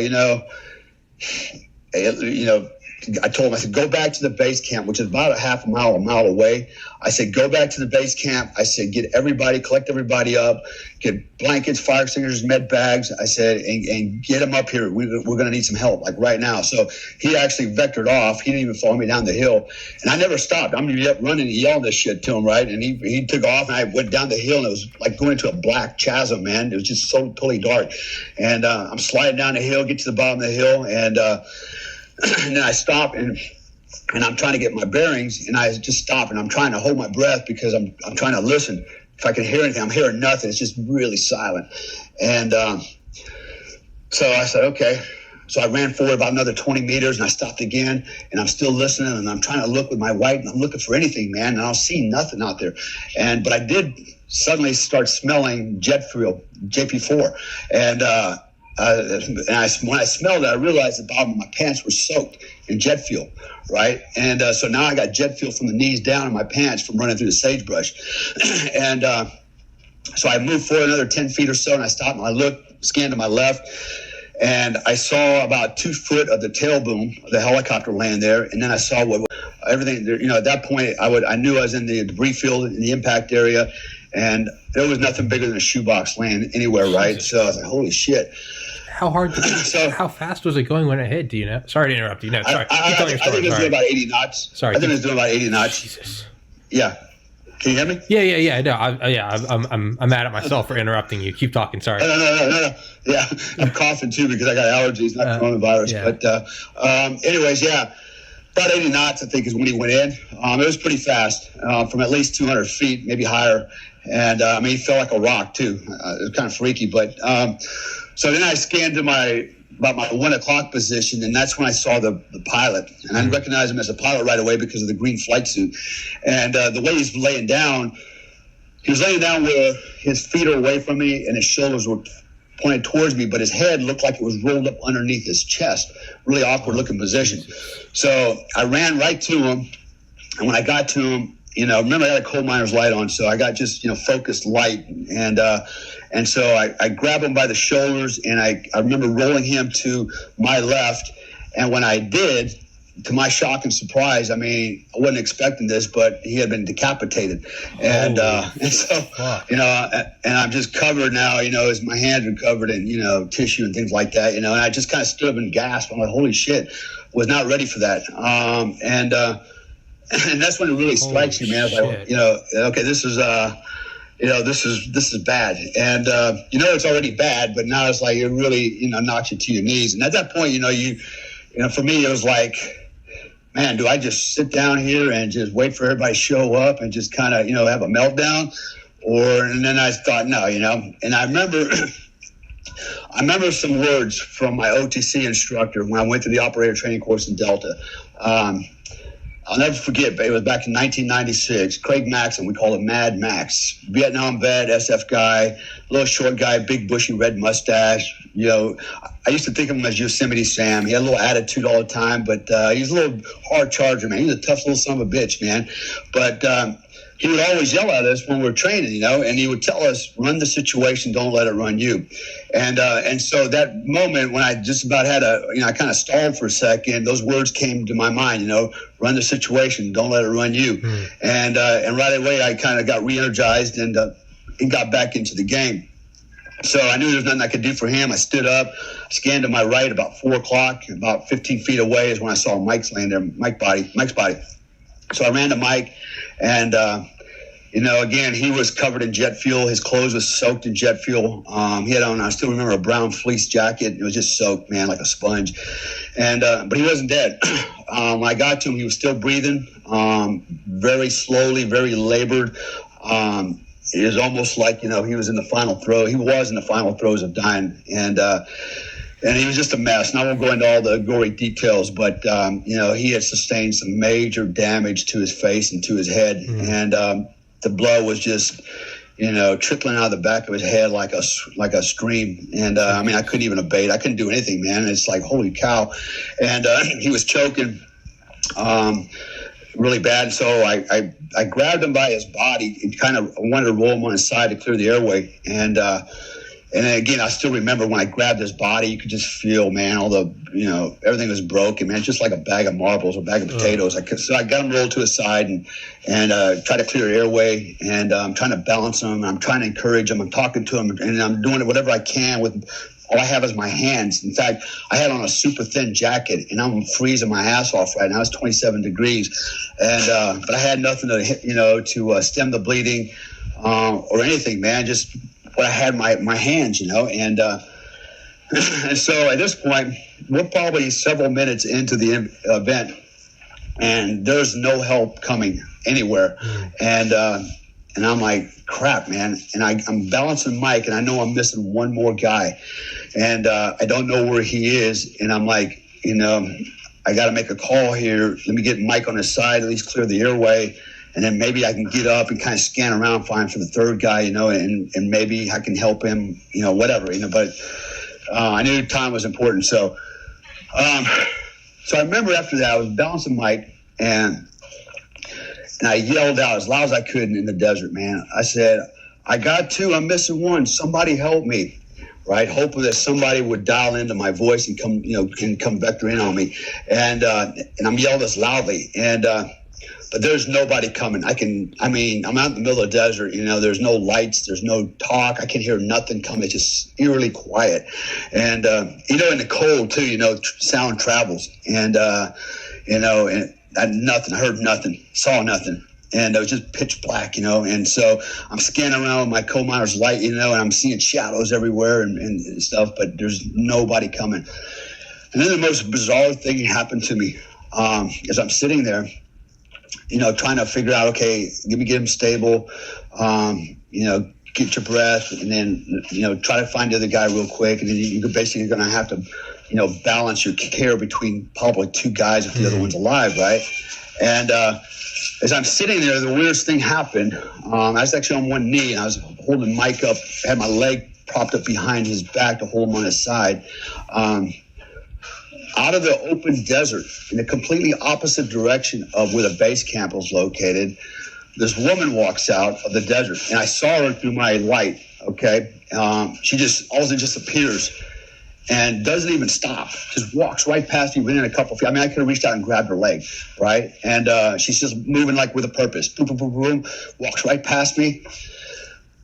I told him, I said, go back to the base camp, which is about a mile away. I said, go back to the base camp. I said, collect everybody up, get blankets, fire extinguishers, med bags. I said, and get them up here. We're going to need some help, like right now. So he actually vectored off. He didn't even follow me down the running and yelling this shit to him, right? And he took off, and I went down the hill, and it was like going into a black chasm, man. It was just so totally dark. And I'm sliding down the hill, get to the bottom of the hill, and then I stop and I'm trying to get my bearings, and I just stop and I'm trying to hold my breath because I'm trying to listen. If I can hear anything, I'm hearing nothing. It's just really silent. And so I said, okay. So I ran forward about another 20 meters, and I stopped again, and I'm still listening, and I'm trying to look with my light, and I'm looking for anything, man, and I'll see nothing out there. But I did suddenly start smelling jet fuel, JP4, and when I smelled it, I realized the bottom of my pants were soaked in jet fuel, right? And so now I got jet fuel from the knees down in my pants from running through the sagebrush. And so I moved forward another 10 feet or so, and I stopped, and I looked, scanned to my left, and I saw about 2 foot of the tail boom of the helicopter laying there, and then I saw everything. At that point, I knew I was in the debris field in the impact area, and there was nothing bigger than a shoebox laying anywhere, right? So I was like, holy shit. How fast was it going when it hit? Do you know? Sorry to interrupt you. No, sorry. I think it was doing about 80 knots. Sorry. I think it was doing about 80 knots. Jesus. Yeah. Can you hear me? Yeah. No, I'm mad at myself for interrupting you. Keep talking. Sorry. No. Yeah, I'm coughing too because I got allergies, not coronavirus. Yeah. But anyways, yeah, about 80 knots I think is when he went in. It was pretty fast, from at least 200 feet, maybe higher. And I mean, he felt like a rock too. It was kind of freaky. But so then I scanned to about my 1 o'clock position, and that's when I saw the pilot. And I recognized him as a pilot right away because of the green flight suit. And the way he's laying down, he was laying down where his feet are away from me and his shoulders were pointed towards me, but his head looked like it was rolled up underneath his chest. Really awkward looking position. So I ran right to him, and when I got to him, remember I had a coal miner's light on, so I got just, focused light. And so I grabbed him by the shoulders, and I remember rolling him to my left. And when I did, to my shock and surprise, I mean, I wasn't expecting this, but he had been decapitated. And so, and I'm just covered now, as my hands are covered in, tissue and things like that, and I just kind of stood up and gasped. I'm like, holy shit, was not ready for that. And that's when it really strikes you, man. It's like, okay, this is this is bad. And, it's already bad, but now it's like, it really, knocks you to your knees. And at that point, for me, it was like, man, do I just sit down here and just wait for everybody to show up and just kind of, have a meltdown? And then I thought, no, and I remember some words from my OTC instructor when I went to the operator training course in Delta. I'll never forget, but it was back in 1996. Craig Maxon, we call him Mad Max, Vietnam vet, SF guy, little short guy, big bushy red mustache. I used to think of him as Yosemite Sam. He had a little attitude all the time, but he's a little hard charger, man. He's a tough little son of a bitch, man. But he would always yell at us when we were training, and he would tell us, run the situation, don't let it run you. And so that moment when I just about had I kind of stalled for a second, those words came to my mind, run the situation, don't let it run you. And right away I kind of got re-energized and got back into the game. So I knew there was nothing I could do for him. I stood up, scanned to my right about 4 o'clock, about 15 feet away is when I saw Mike's laying there, Mike's body. So I ran to Mike, and again, he was covered in jet fuel. His clothes was soaked in jet fuel. He had on, I still remember, a brown fleece jacket. It was just soaked, man, like a sponge. And but he wasn't dead. When I got to him, he was still breathing, very slowly, very labored. It was almost like, he was in the final throes. He was in the final throes of dying. And he was just a mess. And I won't go into all the gory details, but, he had sustained some major damage to his face and to his head. And the blood was just, trickling out of the back of his head like a stream. And, I couldn't even abate. I couldn't do anything, man. It's like, holy cow. And he was choking really bad. So I grabbed him by his body and kind of wanted to roll him on his side to clear the airway. And then again, I still remember when I grabbed his body, you could just feel, man, all the, everything was broken, man, just like a bag of marbles, a bag of potatoes. So I got him rolled to his side and try to clear the airway. And I'm trying to balance him. I'm trying to encourage him. I'm talking to him, and I'm doing it whatever I can with all I have is my hands. In fact, I had on a super thin jacket, and I'm freezing my ass off right now. It's 27 degrees, and but I had nothing to to stem the bleeding or anything, man. Just what I had my hands, and and so at this point, we're probably several minutes into the event, and there's no help coming anywhere, and I'm like, crap, man. And I'm balancing Mike, and I know I'm missing one more guy. And I don't know where he is. And I'm like, I got to make a call here. Let me get Mike on his side, at least clear the airway. And then maybe I can get up and kind of scan around, find for the third guy, and maybe I can help him, whatever, But I knew time was important. So I remember after that, I was balancing Mike, and I yelled out as loud as I could in the desert, man. I said, I got two. I'm missing one. Somebody help me, right? Hoping that somebody would dial into my voice and come, can come vector in on me. And I'm yelling this loudly. And but there's nobody coming. I'm out in the middle of the desert. There's no lights. There's no talk. I can hear nothing coming. It's just eerily quiet. And, in the cold, too, sound travels. And, and nothing. I heard nothing. Saw nothing. and it was just pitch black, and so I'm scanning around with my coal miner's light, and I'm seeing shadows everywhere and stuff, but there's nobody coming. And then the most bizarre thing happened to me as I'm sitting there, trying to figure out, okay, get him stable, get your breath, and then, try to find the other guy real quick. And then you're basically going to have to, balance your care between probably two guys if the other one's alive, right? And as I'm sitting there, the weirdest thing happened. I was actually on one knee, and I was holding Mike up, had my leg propped up behind his back to hold him on his side. Out of the open desert, in the completely opposite direction of where the base camp was located, this woman walks out of the desert, and I saw her through my light, okay? She just appears and doesn't even stop, just walks right past me within a couple feet. I mean, I could have reached out and grabbed her leg, right? And she's just moving like with a purpose. Boom, boom, boom, boom, walks right past me,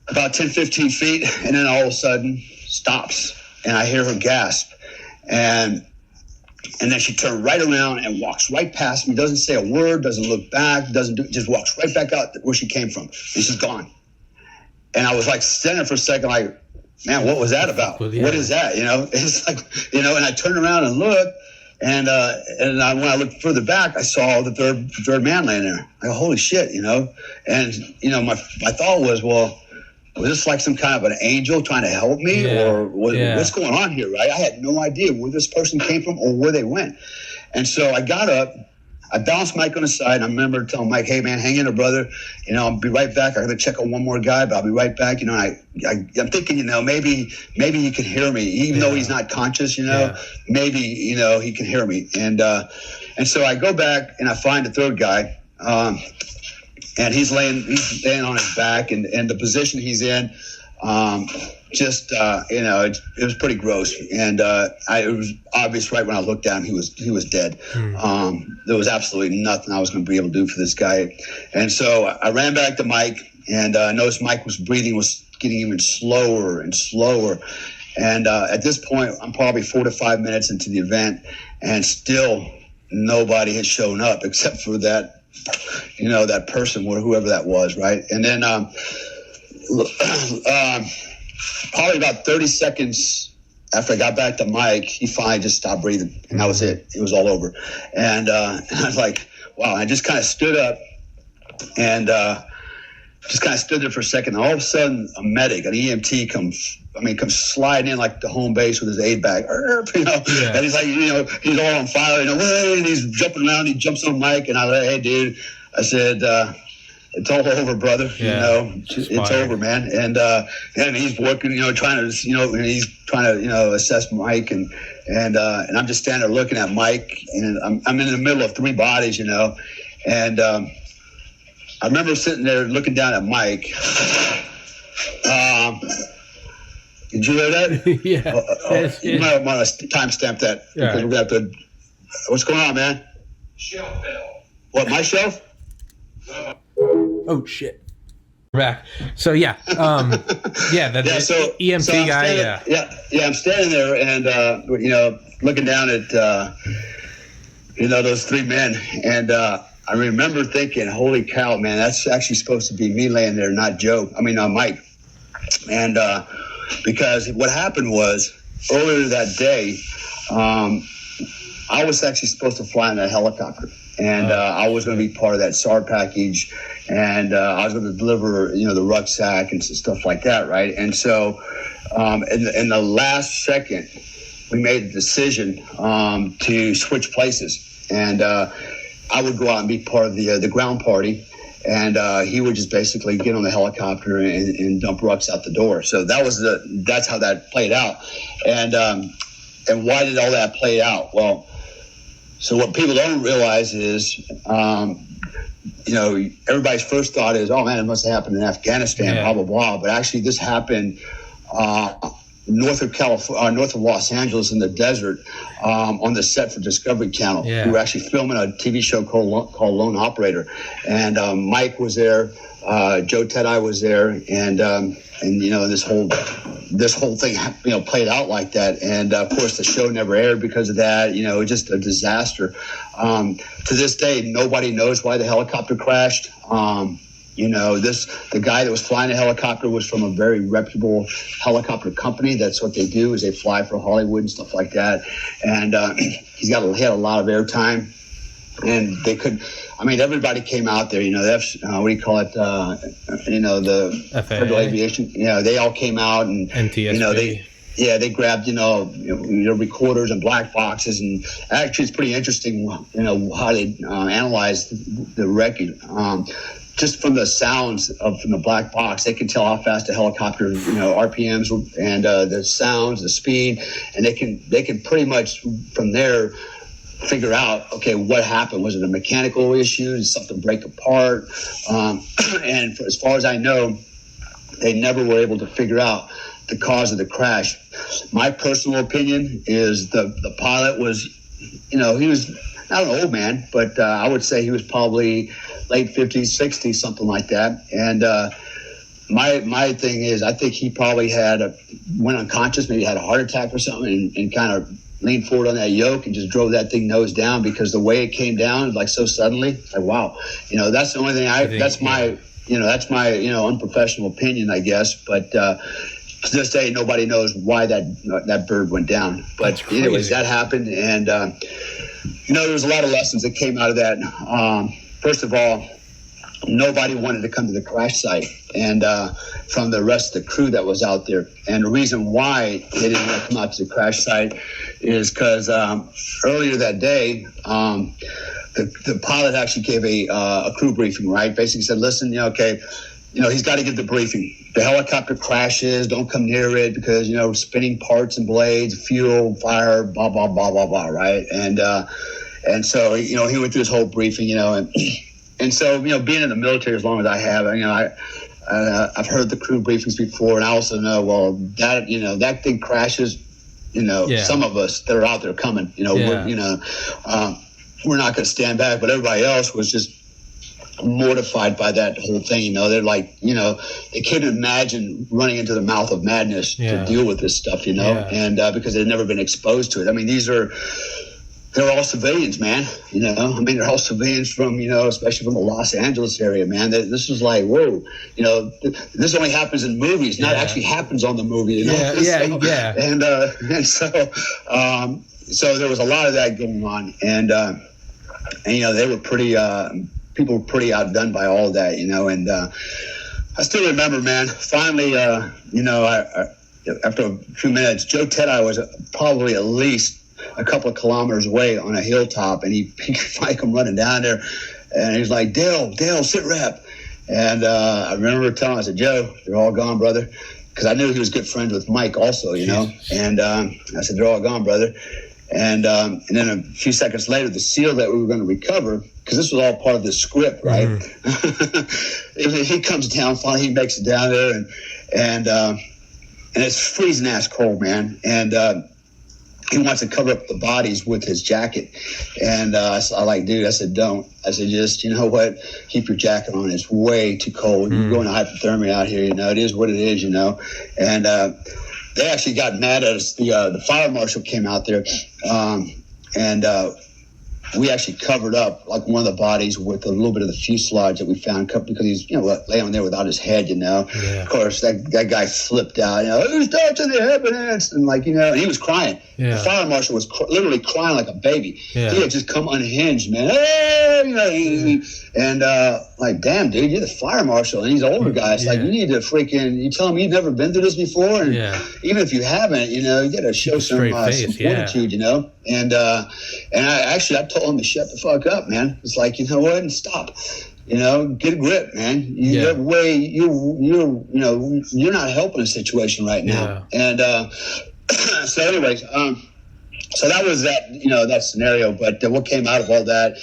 about 10, 15 feet, and then all of a sudden stops, and I hear her gasp. And then she turned right around and walks right past me, doesn't say a word, doesn't look back, just walks right back out where she came from. And she's gone. And I was like standing there for a second like, man, what was that about? Well, yeah. What is that? It's like, and I turned around and looked, and when I looked further back, I saw the third man laying there. I go, holy shit, And, my thought was, well, was this like some kind of an angel trying to help me, or what's going on here, right? I had no idea where this person came from or where they went. And so I got up, I bounced Mike on the side, and I remember telling Mike, hey, man, hang in there, brother. I'll be right back. I got to check on one more guy, but I'll be right back. And I'm thinking, maybe he can hear me, even though he's not conscious, maybe, he can hear me. And so I go back, and I find the third guy, and he's laying on his back, and the position he's in, it was pretty gross. And it was obvious right when I looked down, he was dead. There was absolutely nothing I was going to be able to do for this guy. And so I ran back to Mike, and noticed Mike's breathing was getting even slower and slower. And at this point, I'm probably 4 to 5 minutes into the event, and still nobody had shown up except for that person or whoever that was, right? And then probably about 30 seconds after I got back to Mike, he finally just stopped breathing, and that was it. It was all over. And I was like, wow. I just kind of stood up and just kind of stood there for a second. And all of a sudden, a medic, an EMT comes sliding in like the home base with his aid bag, and he's like, he's all on fire, and he's jumping around. He jumps on Mike, and I like, hey, dude, I said, it's all over, brother. It's over, man. And he's working, trying to, and he's trying to, assess Mike, and I'm just standing there looking at Mike, and I'm in the middle of three bodies, and I remember sitting there looking down at Mike. Did you hear that? Yeah. You might want to timestamp that, because we're going to have to. What's going on, man? Shelf fell. What, my shelf? Oh shit! We're back. So EMT guy. I'm standing there and looking down at those three men, and I remember thinking, holy cow, man, that's actually supposed to be me laying there, not Mike. And because what happened was, earlier that day, I was actually supposed to fly in that helicopter, and I was going to be part of that SAR package, and I was going to deliver, the rucksack and stuff like that, right? And so in the last second, we made the decision to switch places, and I would go out and be part of the ground party, and he would just basically get on the helicopter and dump rucks out the door. So that's how that played out. And why did all that play out? Well, so what people don't realize is, everybody's first thought is, oh man, it must have happened in Afghanistan, blah, blah, blah. But actually this happened north of California, north of Los Angeles in the desert, on the set for Discovery Channel. Yeah. We were actually filming a TV show called Lone Operator, and Mike was there, Joe Tedai was there, and this whole this whole thing, played out like that. And of course, the show never aired because of that. Just a disaster. To this day, nobody knows why the helicopter crashed. The guy that was flying the helicopter was from a very reputable helicopter company. That's what they do, is they fly for Hollywood and stuff like that. And he had a lot of airtime, and they could. Everybody came out there. What do you call it? The FAA. Federal Aviation. They all came out, and NTSB. they grabbed recorders and black boxes, and actually it's pretty interesting how they analyzed the wreckage. Just from the sounds from the black box, they can tell how fast the helicopter, RPMs and the sounds, the speed, and they can pretty much from there figure out, okay, what happened? Was it a mechanical issue? Did something break apart? And as far as I know, they never were able to figure out the cause of the crash. My personal opinion is the pilot was, he was not an old man, but I would say he was probably late 50s, 60s, something like that. And my thing is, I think he probably went unconscious, maybe had a heart attack or something, and kind of leaned forward on that yoke and just drove that thing nose down, because the way it came down, like so suddenly, like, wow, that's the only thing that's my unprofessional opinion, I guess. But to this day, nobody knows why that bird went down. But anyways, that happened. And, there was a lot of lessons that came out of that. First of all, nobody wanted to come to the crash site, and from the rest of the crew that was out there. And the reason why they didn't want to come out to the crash site is because earlier that day, the pilot actually gave a crew briefing, right? Basically said, listen, he's got to give the briefing. The helicopter crashes, don't come near it because, spinning parts and blades, fuel, fire, blah, blah, blah, blah, blah, right? And so, he went through his whole briefing, and so, being in the military as long as I have, I've heard the crew briefings before, and I also know, well, that thing crashes, some of us that are out there coming, we're not going to stand back, but everybody else was just mortified by that whole thing. They're like, they couldn't imagine running into the mouth of madness to deal with this stuff, and because they'd never been exposed to it. They're all civilians, man. They're all civilians from, especially from the Los Angeles area, man. This is like, whoa, this only happens in movies, not actually happens on the movie, And so there was a lot of that going on, and they were pretty, people were pretty outdone by all of that, and I still remember, man, finally, after a few minutes, Joe Tedai was probably at least a couple of kilometers away on a hilltop, and he finally come running down there, and he's like, Dale, sit rep. And I remember telling him, I said, Joe, they're all gone, brother, because I knew he was good friends with Mike also, and I said, they're all gone, brother. And then a few seconds later, the SEAL that we were going to recover, because this was all part of the script, right? Mm-hmm. He comes down, finally he makes it down there, and it's freezing ass cold, man, and he wants to cover up the bodies with his jacket. And I like, dude, I said, don't. I said, just, keep your jacket on. It's way too cold. You're going to hypothermia out here, it is what it is, And they actually got mad at us. The fire marshal came out there, and we actually covered up like one of the bodies with a little bit of the fuselage that we found, because he's laying there without his head. Of course that guy flipped out. Who's touching the evidence? And and he was crying. The fire marshal was literally crying like a baby. He had just come unhinged, man. And like, damn, dude, you're the fire marshal, and he's an older guy. It's like, you need to you tell him you've never been through this before, and even if you haven't, you got to show some fortitude, And I told him to shut the fuck up, man. It's like, what, and stop. Get a grip, man. You're not helping the situation right now. And so, anyways, so that was that scenario. But what came out of all that,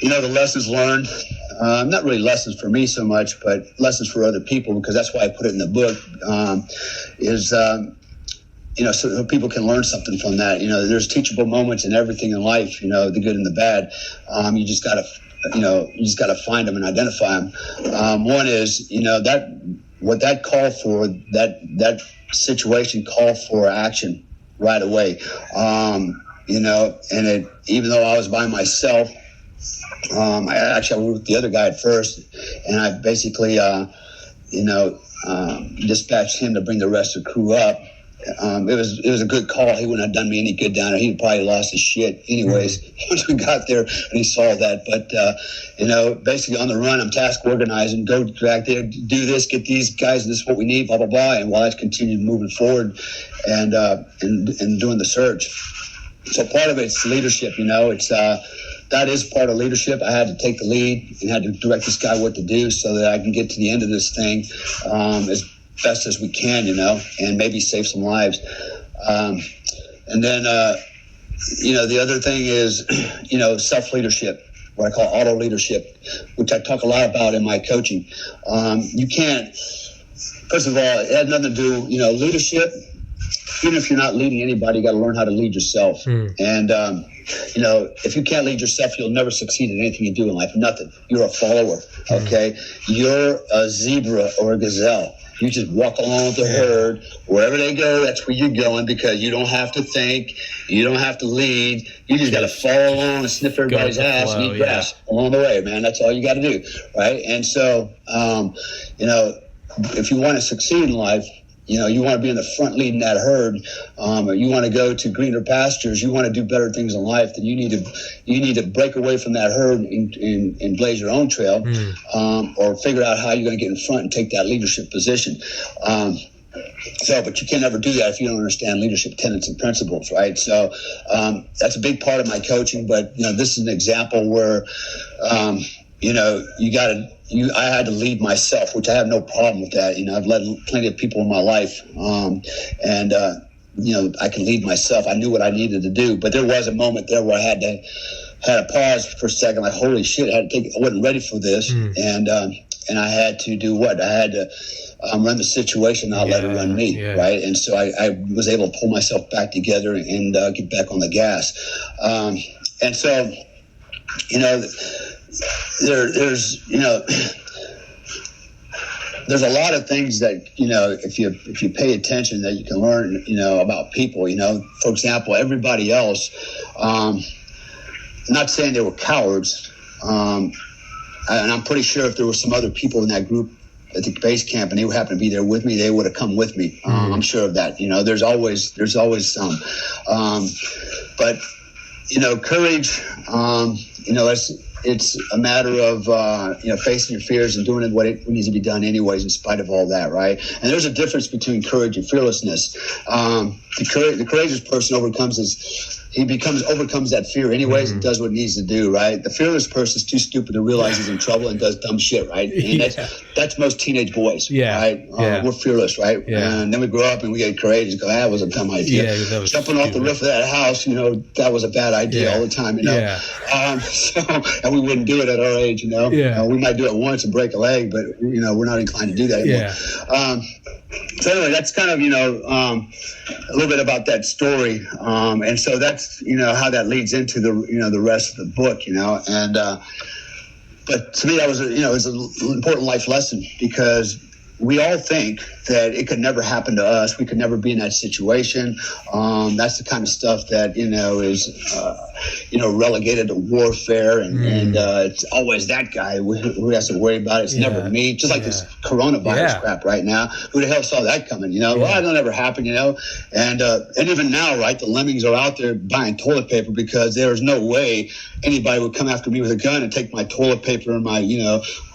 the lessons learned. Not really lessons for me so much, but lessons for other people, because that's why I put it in the book. So people can learn something from that. There's teachable moments in everything in life, the good and the bad. You just gotta find them and identify them. One is, that what that called for, that situation call for action right away. And even though I was by myself, I worked with the other guy at first, and I basically, dispatched him to bring the rest of the crew up. It was a good call. He wouldn't have done me any good down there. He'd probably lost his shit anyways once we got there and he saw that. But, basically on the run, I'm task organizing, go back there, do this, get these guys, this is what we need, blah, blah, blah. And while I continued moving forward and doing the search. So part of it's leadership, that is part of leadership. I had to take the lead and had to direct this guy what to do so that I can get to the end of this thing as best as we can, and maybe save some lives. And then, the other thing is, self-leadership, what I call auto leadership, which I talk a lot about in my coaching. You can't, first of all, it had nothing to do, leadership. Even if you're not leading anybody, you got to learn how to lead yourself. And, if you can't lead yourself, you'll never succeed in anything you do in life. Nothing. You're a follower. Okay. You're a zebra or a gazelle. You just walk along with the herd. Wherever they go, that's where you're going, because you don't have to think. You don't have to lead. You just got to follow along and sniff everybody's ass and eat grass along the way, man. That's all you got to do. Right. And so, if you want to succeed in life, you want to be in the front leading that herd, or you want to go to greener pastures, you want to do better things in life, then you need to break away from that herd and blaze your own trail, or figure out how you're going to get in front and take that leadership position. But you can never do that if you don't understand leadership tenets and principles, right? So that's a big part of my coaching. But this is an example where I had to lead myself, which I have no problem with that. I've led plenty of people in my life, and I can lead myself. I knew what I needed to do, but there was a moment there where I had to pause for a second, like, holy shit, I wasn't ready for this, and I had to do what? I had to run the situation, not let it run me, right? And so I was able to pull myself back together and get back on the gas, and so there's a lot of things that if you pay attention that you can learn about people. For example, everybody else, I'm not saying they were cowards, and I'm pretty sure if there were some other people in that group at the base camp and they would happen to be there with me, they would have come with me. I'm sure of that. There's always some, but courage, it's a matter of facing your fears and doing what needs to be done anyways, in spite of all that, right? And there's a difference between courage and fearlessness. The courageous person overcomes that fear anyways and does what it needs to do, right? The fearless person is too stupid to realize he's in trouble and does dumb shit, right? And that's most teenage boys, right? We're fearless, right? And then we grow up and we get courageous and go, that was a dumb idea. Jumping off the roof of that house, that was a bad idea all the time, and we wouldn't do it at our age, we might do it once and break a leg, but we're not inclined to do that anymore. So anyway, that's kind of, a little bit about that story. And so that's, how that leads into the rest of the book, and, but to me, that was, it's an important life lesson, because we all think that it could never happen to us. We could never be in that situation. That's the kind of stuff that, is, relegated to warfare. And it's always that guy who has to worry about it. It's never me. Just like this coronavirus crap right now. Who the hell saw that coming? Well, that'll never happen, And even now, right, the lemmings are out there buying toilet paper, because there's no way anybody would come after me with a gun and take my toilet paper and my,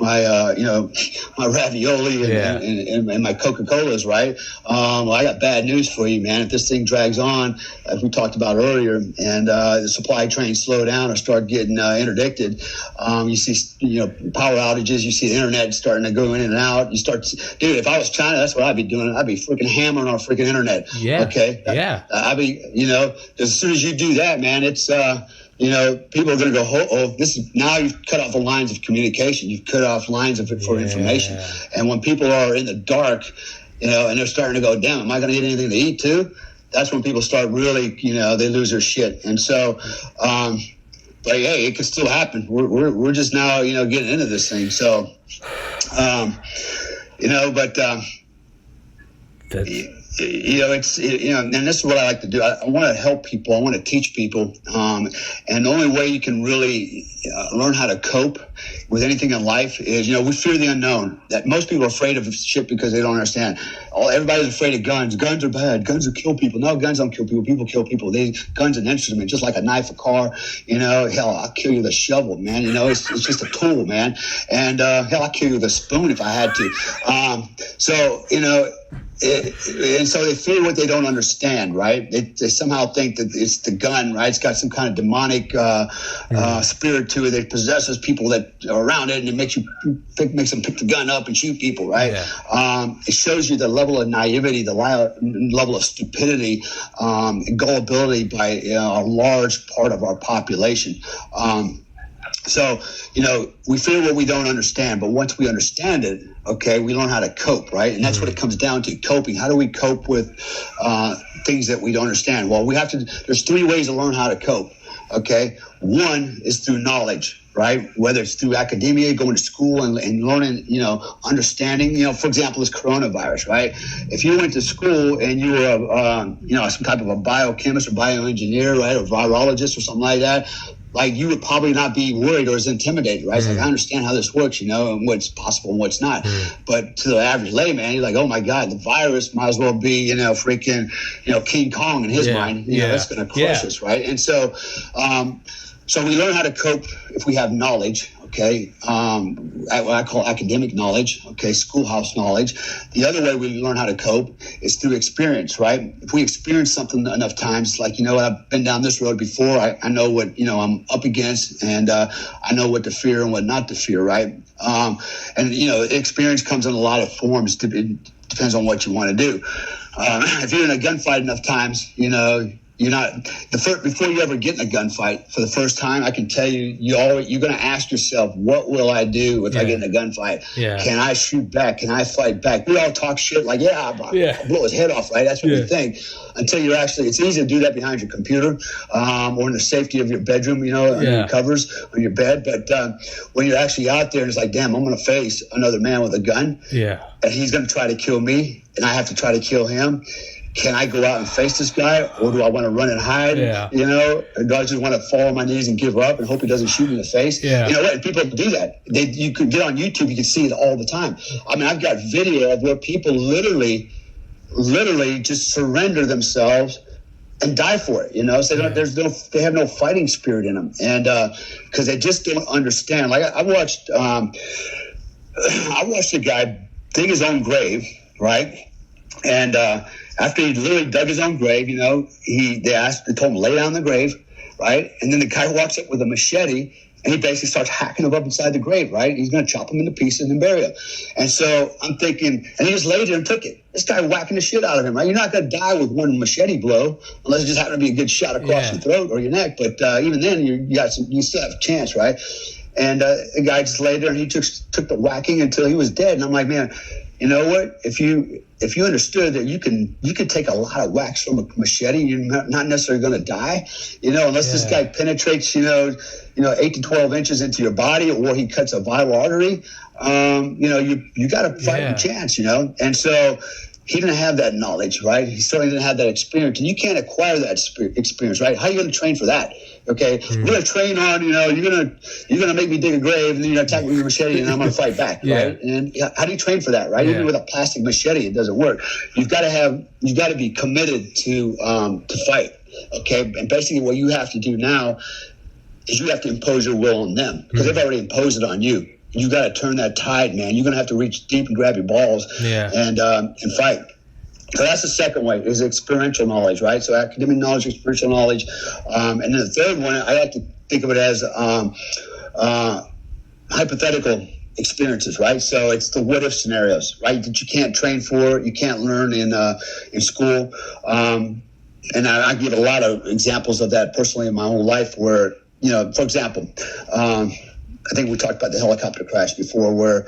my ravioli and my Coca-Colas, right? Well, I got bad news for you, man. If this thing drags on, as we talked about earlier, and the supply trains slow down or start getting interdicted, you see, power outages. You see the internet starting to go in and out. Dude, if I was China, that's what I'd be doing. I'd be freaking hammering our freaking internet. Okay. I'd be, as soon as you do that, man, it's, people are going to go, now you've cut off the lines of communication. You've cut off lines for information. And when people are in the dark, and they're starting to go, damn, am I going to get anything to eat too? That's when people start really, they lose their shit. And so, but hey, it could still happen. We're just now, getting into this thing. So, and this is what I like to do. I want to help people. I want to teach people. And the only way you can really learn how to cope with anything in life is, we fear the unknown. That most people are afraid of shit because they don't understand. Everybody's afraid of guns. Guns are bad. Guns will kill people. No, guns don't kill people. People kill people. Guns are an instrument, just like a knife, a car. Hell, I'll kill you with a shovel, man. It's just a tool, man. And hell, I'll kill you with a spoon if I had to. And so they fear what they don't understand, right? They somehow think that it's the gun, right? It's got some kind of demonic spirit to it that possesses people that are around it, and it makes them pick the gun up and shoot people, right? Yeah. It shows you the level of naivety, the level of stupidity, and gullibility by a large part of our population. So, we fear what we don't understand, but once we understand it, okay, we learn how to cope, right? And that's what it comes down to, coping. How do we cope with things that we don't understand? Well, there's 3 ways to learn how to cope, okay? One is through knowledge, right? Whether it's through academia, going to school and learning, understanding, for example, this coronavirus, right? If you went to school and you were, some type of a biochemist or bioengineer, right? Or virologist or something like that, like you would probably not be worried or as intimidated, right? It's like, I understand how this works, and what's possible and what's not. But to the average layman, you're like, oh my God, the virus might as well be, freaking, King Kong in his mind. That's going to crush us, right? And so, so we learn how to cope if we have knowledge, okay? What I call academic knowledge, okay, schoolhouse knowledge. The other way we learn how to cope is through experience, right? If we experience something enough times, like, I've been down this road before, I know what, I'm up against, and I know what to fear and what not to fear, right? And experience comes in a lot of forms. It depends on what you want to do. If you're in a gunfight enough times, you're not before you ever get in a gunfight for the first time. I can tell you, you're going to ask yourself, what will I do if I get in a gunfight? Yeah. Can I shoot back? Can I fight back? We all talk shit like, I'll blow his head off, right? That's what we think. Until you're it's easy to do that behind your computer, or in the safety of your bedroom, under your covers on your bed. But when you're actually out there and it's like, damn, I'm going to face another man with a gun, and he's going to try to kill me, and I have to try to kill him. Can I go out and face this guy, or do I want to run and hide? Or do I just want to fall on my knees and give up and hope he doesn't shoot me in the face? People do that. You could get on YouTube, you can see it all the time. I mean, I've got video of where people literally just surrender themselves and die for it. So they have no fighting spirit in them, and because they just don't understand. Like I watched a guy dig his own grave, right? And after he literally dug his own grave, they told him to lay down in the grave, right? And then the guy walks up with a machete and he basically starts hacking him up inside the grave, right? He's going to chop him into pieces and bury him. And so I'm thinking, and he just laid there and took it. This guy whacking the shit out of him, right? You're not going to die with one machete blow unless it just happens to be a good shot across your throat or your neck. But even then, you still have a chance, right? And the guy just laid there and he took the whacking until he was dead. And I'm like, man, you know what? If you understood that you could take a lot of whacks from a machete, you're not necessarily going to die, unless this guy penetrates, 8 to 12 inches into your body, or he cuts a vital artery, you got a fighting chance, And so he didn't have that knowledge, right? He certainly didn't have that experience, and you can't acquire that experience, right? How are you going to train for that? Okay, we're going to train on, you're going to make me dig a grave, and then you're going to attack me with a machete, and I'm going to fight back, right? And how do you train for that, right? Even with a plastic machete, it doesn't work. You've got to be committed to fight, okay? And basically what you have to do now is you have to impose your will on them, because they've already imposed it on you. You got to turn that tide, man. You're going to have to reach deep and grab your balls and fight. So that's the second way, is experiential knowledge, right? So academic knowledge, experiential knowledge. And then the third one, I like to think of it as hypothetical experiences, right? So it's the what-if scenarios, right, that you can't train for, you can't learn in school. And I give a lot of examples of that personally in my own life where, for example, I think we talked about the helicopter crash before, where,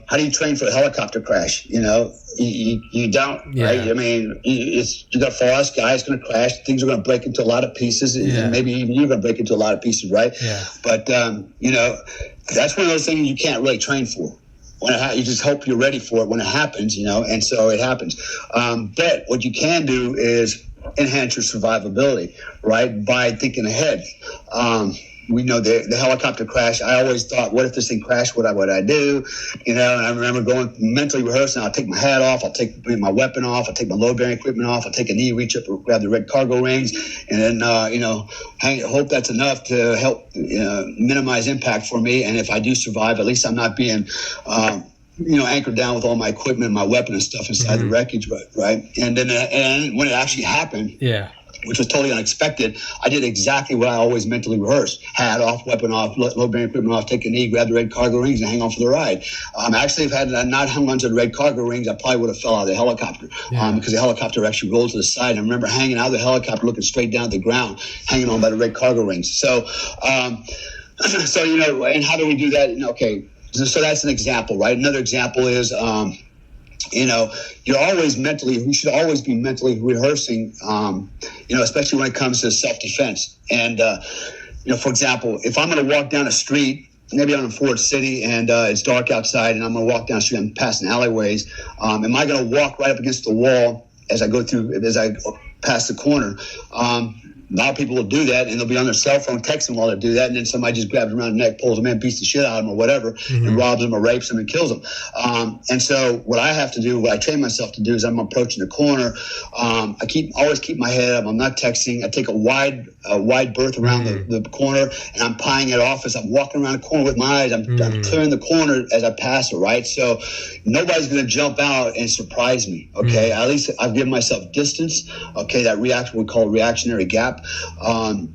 how do you train for a helicopter crash? You don't, right? I mean, you got to fall out, sky, it's going to crash, things are going to break into a lot of pieces, and maybe even you're going to break into a lot of pieces, right? But, that's one of those things you can't really train for. you just hope you're ready for it when it happens, and so it happens. But what you can do is enhance your survivability, right, by thinking ahead. We know the helicopter crash. I always thought, what if this thing crashed? What would I do? And I remember going mentally rehearsing. I'll take my hat off. I'll take my weapon off. I'll take my load-bearing equipment off. I'll take a knee, reach up, grab the red cargo rings, and then hope that's enough to help minimize impact for me. And if I do survive, at least I'm not being anchored down with all my equipment, my weapon and stuff inside the wreckage, right? And then and when it actually happened, which was totally unexpected, I did exactly what I always mentally rehearsed. Hat off, weapon off, load-bearing equipment off, take a knee, grab the red cargo rings, and hang on for the ride. Actually, if I had not hung onto the red cargo rings, I probably would have fell out of the helicopter because the helicopter actually rolled to the side. And I remember hanging out of the helicopter, looking straight down at the ground, hanging on by the red cargo rings. So, and how do we do that? So that's an example, right? Another example is, we should always be mentally rehearsing, especially when it comes to self-defense. And, for example, if I'm going to walk down a street, maybe I'm in Ford City and it's dark outside and I'm going to walk down the street, I'm passing alleyways. Am I going to walk right up against the wall as I pass the corner? A lot of people will do that, and they'll be on their cell phone texting while they do that, and then somebody just grabs them around the neck, pulls them in, beats the shit out of them or whatever, and robs them or rapes them and kills them. And so what I have to do, what I train myself to do is I'm approaching the corner. I always keep my head up. I'm not texting. I take a wide berth around the corner, and I'm pieing it off as I'm walking around the corner with my eyes. I'm clearing the corner as I pass it, right? So nobody's going to jump out and surprise me, okay? At least I've given myself distance, okay, that we call reactionary gap. So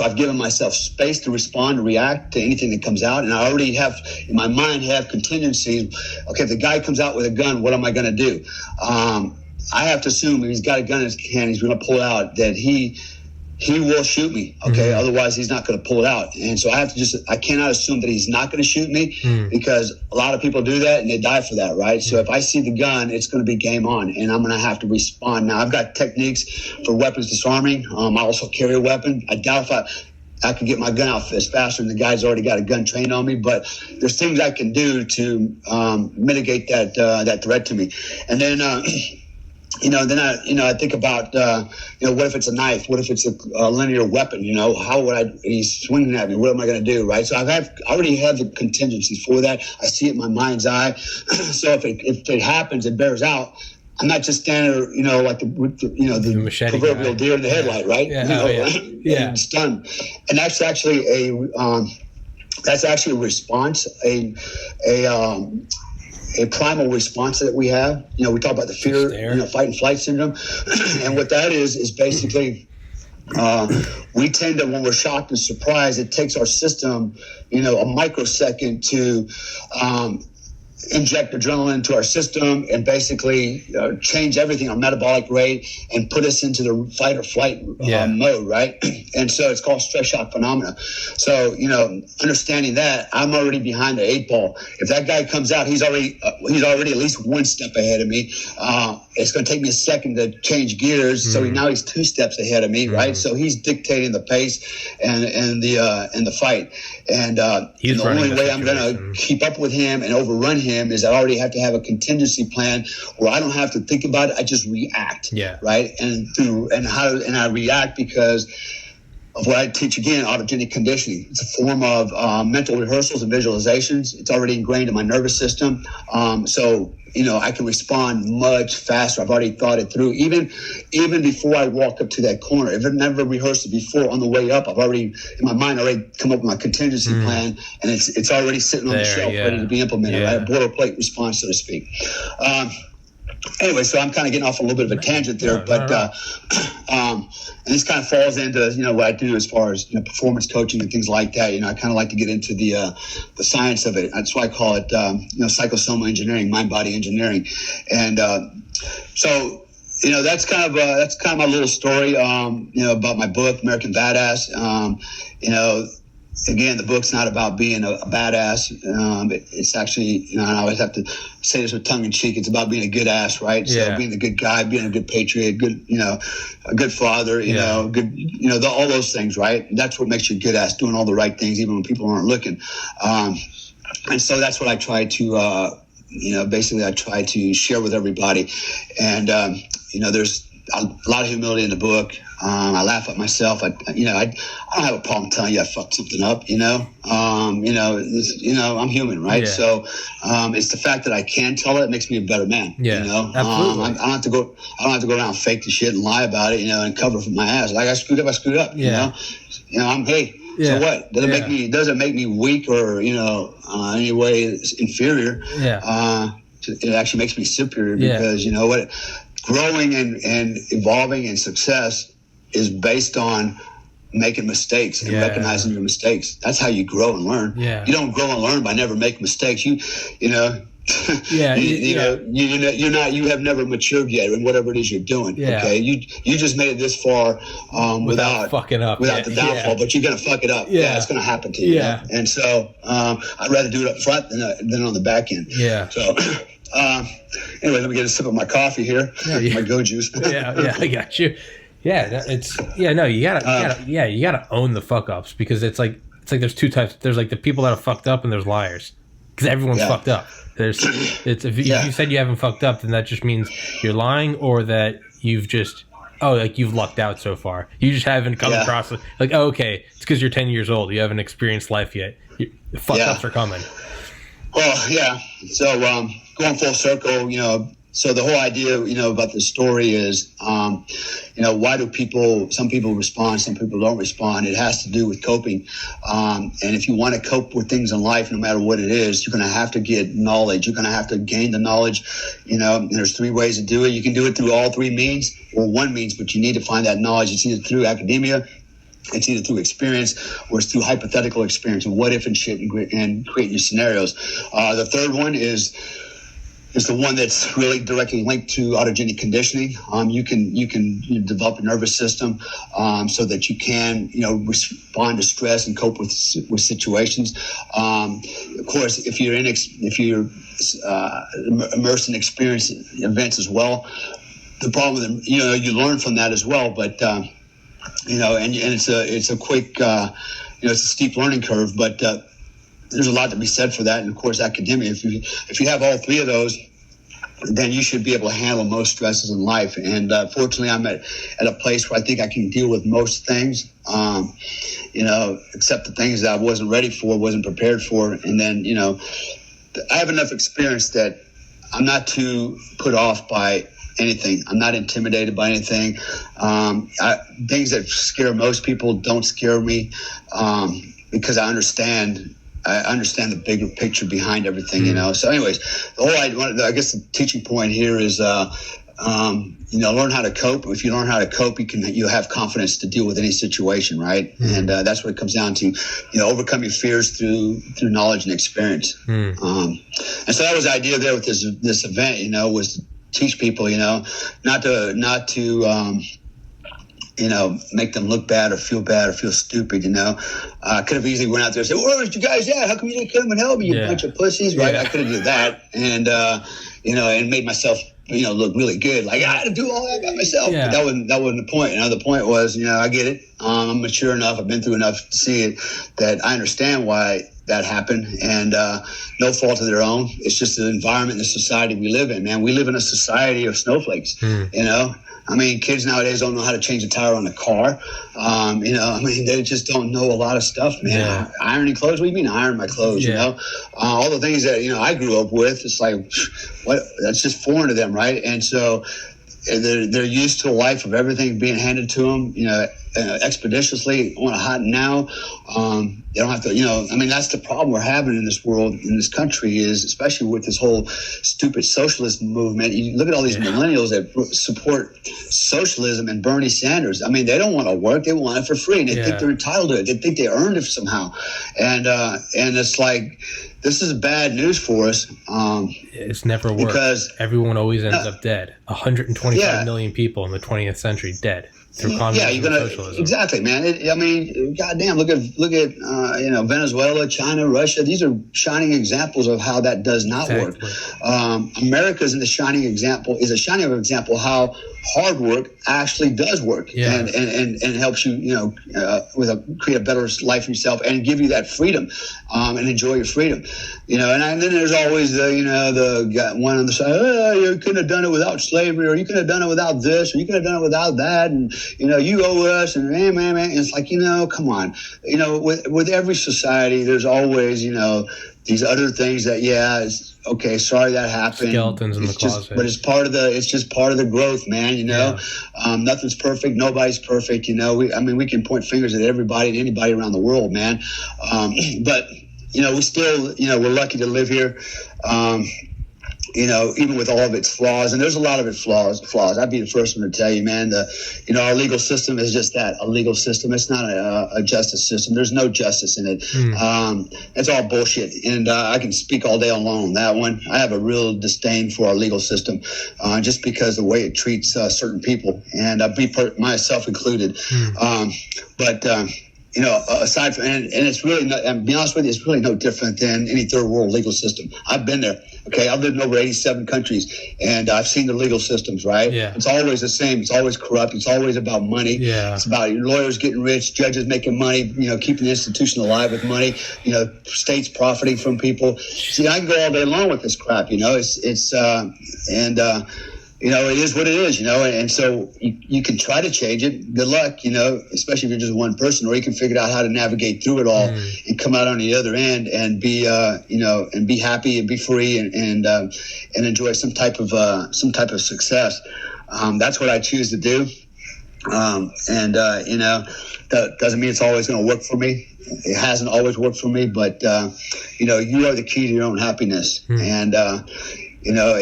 I've given myself space to respond, to react to anything that comes out. And I already have, in my mind, contingencies. Okay, if the guy comes out with a gun, what am I going to do? I have to assume if he's got a gun in his hand, he's going to pull it out, that he will shoot me. Okay, otherwise he's not going to pull it out. And so I cannot assume that he's not going to shoot me because a lot of people do that and they die for that, right? So if I see the gun, it's going to be game on, and I'm going to have to respond. Now I've got techniques for weapons disarming. I also carry a weapon. I doubt if I could get my gun out faster than the guy's already got a gun trained on me, but there's things I can do to mitigate that threat to me. And then then I think about, what if it's a knife? What if it's a linear weapon? How would he's swinging at me? What am I going to do? Right. So I already have the contingencies for that. I see it in my mind's eye. So if it happens, it bears out. I'm not just standing there, like the proverbial deer in the headlight, right? And stunned. And that's actually a response, a primal response that we have. We talk about the fear, fight and flight syndrome. And what that is basically, we tend to, when we're shocked and surprised, it takes our system, a microsecond to inject adrenaline into our system and basically change everything, our metabolic rate, and put us into the fight or flight mode, right? And so it's called stress shock phenomena. So, understanding that, I'm already behind the 8 ball. If that guy comes out, he's already at least one step ahead of me. It's going to take me a second to change gears. So now he's 2 steps ahead of me, right? So he's dictating the pace and the fight. And the only way I'm going to keep up with him and overrun him is I already have to have a contingency plan where I don't have to think about it. I just react, right? And I react because of what I teach again, autogenic conditioning. It's a form of mental rehearsals and visualizations. It's already ingrained in my nervous system. So I can respond much faster. I've already thought it through. Even before I walk up to that corner, if I've never rehearsed it before on the way up, I've already, in my mind, come up with my contingency plan, and it's already sitting on the shelf ready to be implemented, right? A boilerplate response, so to speak. Anyway, so I'm kind of getting off a little bit of a tangent there, and this kind of falls into what I do as far as performance coaching and things like that. I kind of like to get into the science of it. That's why I call it psychosoma engineering, mind body engineering, and so that's kind of my little story about my book, American Badass. Again, the book's not about being a badass. It's actually, and I always have to say this with tongue in cheek, it's about being a good ass, right? So being a good guy, being a good patriot, a good father, good, all those things, right? That's what makes you a good ass, doing all the right things, even when people aren't looking. And so that's what I try to, basically I try to share with everybody. And, there's a lot of humility in the book. I laugh at myself. I don't have a problem telling you I fucked something up. I'm human, right? Yeah. So it's the fact that I can tell it makes me a better man. Yeah, absolutely. I don't have to go around and fake the shit and lie about it, and cover for my ass. Like I screwed up. Yeah. I'm hey. Yeah. So what? Doesn't make me weak or any way inferior. Yeah. It actually makes me superior because you know what? Growing and evolving and success is based on making mistakes and recognizing your mistakes. That's how you grow and learn. Yeah. You don't grow and learn by never making mistakes. You have never matured yet in whatever it is you're doing. Yeah. Okay. You just made it this far without fucking up. Without the downfall, but you're gonna fuck it up. Yeah. It's gonna happen to you. Yeah. And so I'd rather do it up front than on the back end. Yeah. So anyway, let me get a sip of my coffee here. My go juice. yeah, I got you. Yeah, you gotta own the fuck ups, because it's like there's two types. There's like the people that are fucked up and there's liars, because everyone's fucked up. If you said you haven't fucked up, then that just means you're lying, or that you've just you've lucked out so far. You just haven't come across it. Like, okay, it's because you're 10 years old. You haven't experienced life yet. The fuck ups are coming. Well, yeah. So going full circle, so the whole idea, about the story is, why do some people respond, some people don't respond? It has to do with coping. And if you want to cope with things in life, no matter what it is, you're going to have to get knowledge. You're going to have to gain the knowledge. And there's three ways to do it. You can do it through all three means or one means, but you need to find that knowledge. It's either through academia, it's either through experience, or it's through hypothetical experience and what if and shit and create your scenarios. The third one is the one that's really directly linked to autogenic conditioning. You can develop a nervous system so that you can respond to stress and cope with situations. Of course, if you're immersed in experience events as well, the problem with them, you learn from that as well. But and it's a quick, it's a steep learning curve, but there's a lot to be said for that. And of course, academia, if you have all three of those, then you should be able to handle most stresses in life. And fortunately, I'm at a place where I think I can deal with most things, except the things that I wasn't ready for, wasn't prepared for. And then, I have enough experience that I'm not too put off by anything. I'm not intimidated by anything. Things that scare most people don't scare me because I understand the bigger picture behind everything, So anyways, I guess the teaching point here is, learn how to cope. If you learn how to cope, you have confidence to deal with any situation, right? Mm. And that's what it comes down to, overcome your fears through knowledge and experience. Mm. And so that was the idea there with this event, was to teach people, not to make them look bad or feel stupid, I could have easily went out there and said, where's you guys at? How come you didn't come and help me, you bunch of pussies, right? I could have did that and, and made myself, look really good. Like, I had to do all that by myself. Yeah. But that wasn't the point. The point was, I get it. I'm mature enough. I've been through enough to see it that I understand why that happened, and no fault of their own. It's just the environment and the society we live in, man. We live in a society of snowflakes, kids nowadays don't know how to change a tire on a car. They just don't know a lot of stuff, man. Yeah. Ironing clothes? What do you mean iron my clothes, all the things that, I grew up with, it's like, what? That's just foreign to them, right? And so they're used to a life of everything being handed to them, expeditiously on a hot now. They don't have to, that's the problem we're having in this world, in this country, is especially with this whole stupid socialist movement. You look at all these millennials that support socialism and Bernie Sanders. They don't want to work. They want it for free. And they think they're entitled to it. They think they earned it somehow. And it's like, this is bad news for us. It's never worked. Because everyone always ends up dead. 125 million people in the 20th century dead. Through communism and socialism. Exactly, man. Goddamn, look at Venezuela, China, Russia. These are shining examples of how that does not work. America is a shining example how hard work actually does work, and helps you, create a better life for yourself and give you that freedom, and enjoy your freedom, and then there's always the guy, one on the side, you couldn't have done it without slavery, or you could have done it without this, or you could have done it without that, and you owe us, and man, it's like, come on, with every society there's always these other things that okay, sorry that happened. Skeletons in the closet. But it's just part of the growth, man. Nothing's perfect. Nobody's perfect. We can point fingers at everybody and anybody around the world, man. But we still, we're lucky to live here. Even with all of its flaws, and there's a lot of its flaws. I'd be the first one to tell you, man, our legal system is just that, a legal system. It's not a justice system. There's no justice in it. It's all bullshit. And I can speak all day long on that one. I have a real disdain for our legal system, just because the way it treats certain people, and myself included. Aside from, and it's really not, and to be honest with you, it's really no different than any third world legal system. I've been there. Okay. I've lived in over 87 countries, and I've seen the legal systems, right? Yeah. It's always the same. It's always corrupt. It's always about money. Yeah. It's about lawyers getting rich, judges making money, keeping the institution alive with money, states profiting from people. See, I can go all day long with this crap, it is what it is, and so you can try to change it. Good luck, especially if you're just one person, or you can figure out how to navigate through it all and come out on the other end and be, and be happy and be free and enjoy some type of success. That's what I choose to do. That doesn't mean it's always going to work for me. It hasn't always worked for me, but, you are the key to your own happiness. And, at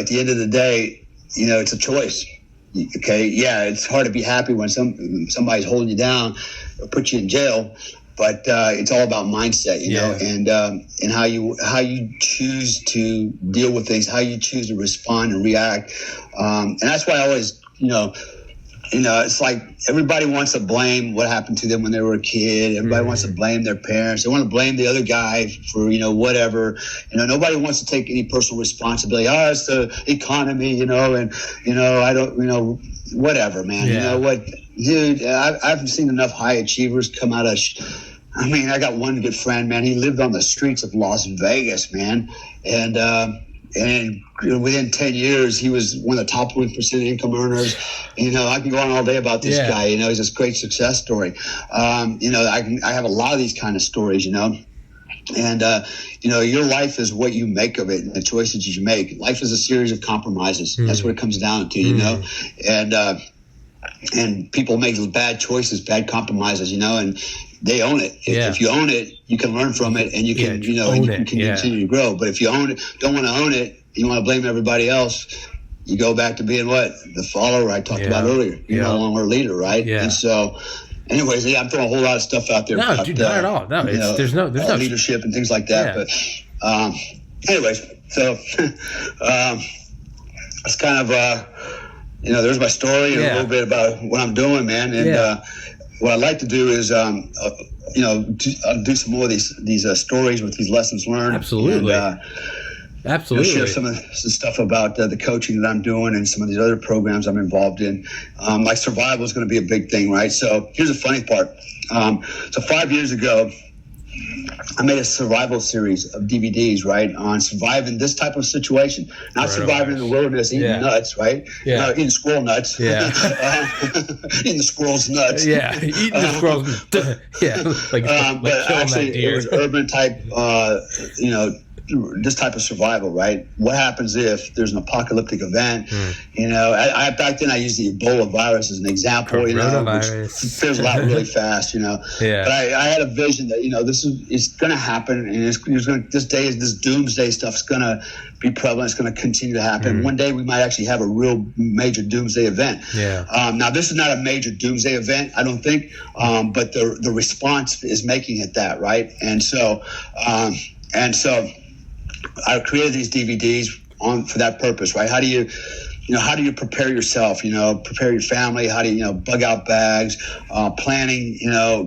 the end of the day, it's a choice. Okay. Yeah. It's hard to be happy when somebody's holding you down or put you in jail, but it's all about mindset, and how you choose to deal with things, how you choose to respond and react. And that's why I always, it's like everybody wants to blame what happened to them when they were a kid. Everybody wants to blame their parents. They want to blame the other guy for, whatever. Nobody wants to take any personal responsibility. It's the economy, and, I don't, whatever, man. You know what, dude, I've seen enough high achievers come out of, I got one good friend, man. He lived on the streets of Las Vegas, man. And within 10 years, he was one of the top 1% income earners. I can go on all day about this guy. He's this great success story. I have a lot of these kind of stories, And, your life is what you make of it and the choices you make. Life is a series of compromises. That's what it comes down to, And people make bad choices, bad compromises, and they own it. If you own it, you can learn from it, and you can, continue to grow. But if you don't want to own it, you want to blame everybody else, you go back to being the follower I talked about earlier. You're no longer a leader, right? Yeah. And so, anyways, I'm throwing a whole lot of stuff out there. No, about, dude, not at all. No, there's no leadership and things like that. Yeah. But, anyways, so it's kind of there's my story and a little bit about what I'm doing, man. And what I'd like to do is do some more of these stories with these lessons learned. Absolutely. And, absolutely. Share some of the stuff about the coaching that I'm doing and some of these other programs I'm involved in. Like survival is going to be a big thing, right? So here's the funny part. So 5 years ago, I made a survival series of DVDs, right, on surviving this type of situation. Not surviving in the wilderness, eating nuts, right? Yeah. Eating squirrel nuts. Yeah. Eating the squirrel's nuts. Yeah, eating the squirrel's like but actually, it was urban type, this type of survival, right? What happens if there's an apocalyptic event? Back then I used the Ebola virus as an example, which fizzles out really fast, Yeah. But I had a vision that it's going to happen, and this doomsday stuff is going to be prevalent. It's going to continue to happen. One day we might actually have a real major doomsday event. Yeah. Now this is not a major doomsday event, I don't think, but the response is making it that, right? And so I created these DVDs for that purpose, right? How do you prepare yourself, prepare your family? How do you, bug out bags, planning,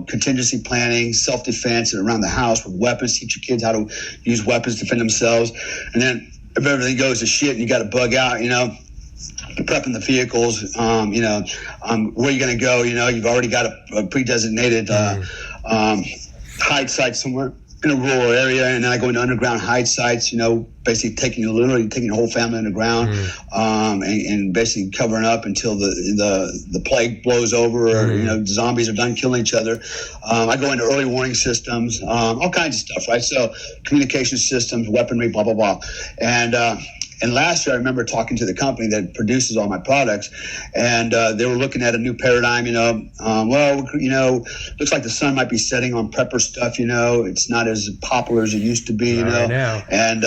contingency planning, self-defense around the house with weapons, teach your kids how to use weapons to defend themselves. And then if everything goes to shit and you got to bug out, prepping the vehicles, where you're going to go, you've already got a pre-designated hide site somewhere in a rural area, and then I go into underground hide sites, basically taking the whole family underground, and basically covering up until the plague blows over, or zombies are done killing each other. I go into early warning systems, all kinds of stuff, right? So communication systems, weaponry, blah blah blah, and last year, I remember talking to the company that produces all my products, and they were looking at a new paradigm. Looks like the sun might be setting on prepper stuff. It's not as popular as it used to be. Right now. And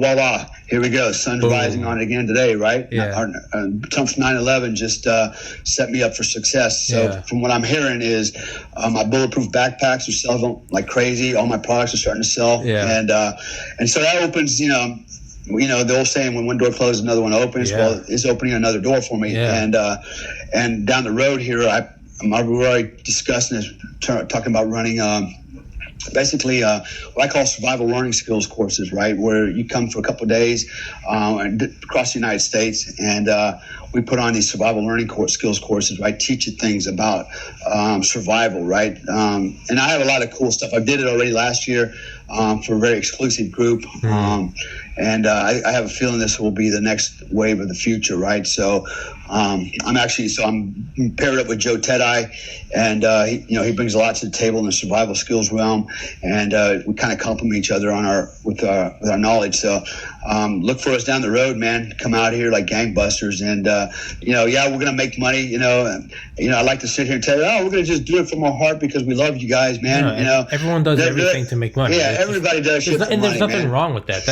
voila, here we go. Sun's rising on it again today, right? Yeah. Trump's 9/11 just set me up for success. So from what I'm hearing is my bulletproof backpacks are selling like crazy. All my products are starting to sell, and so that opens, the old saying, when one door closes, another one opens. Yeah. Well, it's opening another door for me. Yeah. And down the road here, we're already discussing this, talking about running basically what I call survival learning skills courses, right? Where you come for a couple of days across the United States, and we put on these survival learning skills courses, right? Teach you things about survival, right? And I have a lot of cool stuff. I did it already last year for a very exclusive group. And I have a feeling this will be the next wave of the future, right? So I'm paired up with Joe Tedeye, and he brings a lot to the table in the survival skills realm, and we kind of complement each other with our knowledge. So look for us down the road, man. Come out here like gangbusters, and we're gonna make money. I like to sit here and tell you, we're gonna just do it from our heart because we love you guys, man. Everyone does everything to make money. Yeah, everybody does shit for money, there's nothing man. wrong with that.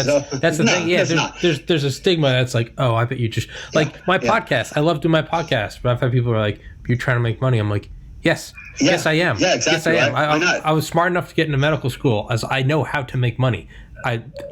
That's the thing. Yeah, there's a stigma that's like, oh, I bet you just my podcast. I love doing my podcast, but I've had people who are like, you're trying to make money. I'm like, yes, yes, I am. Yeah, exactly. Yes, I am. Right? Why not? I was smart enough to get into medical school, as I know how to make money.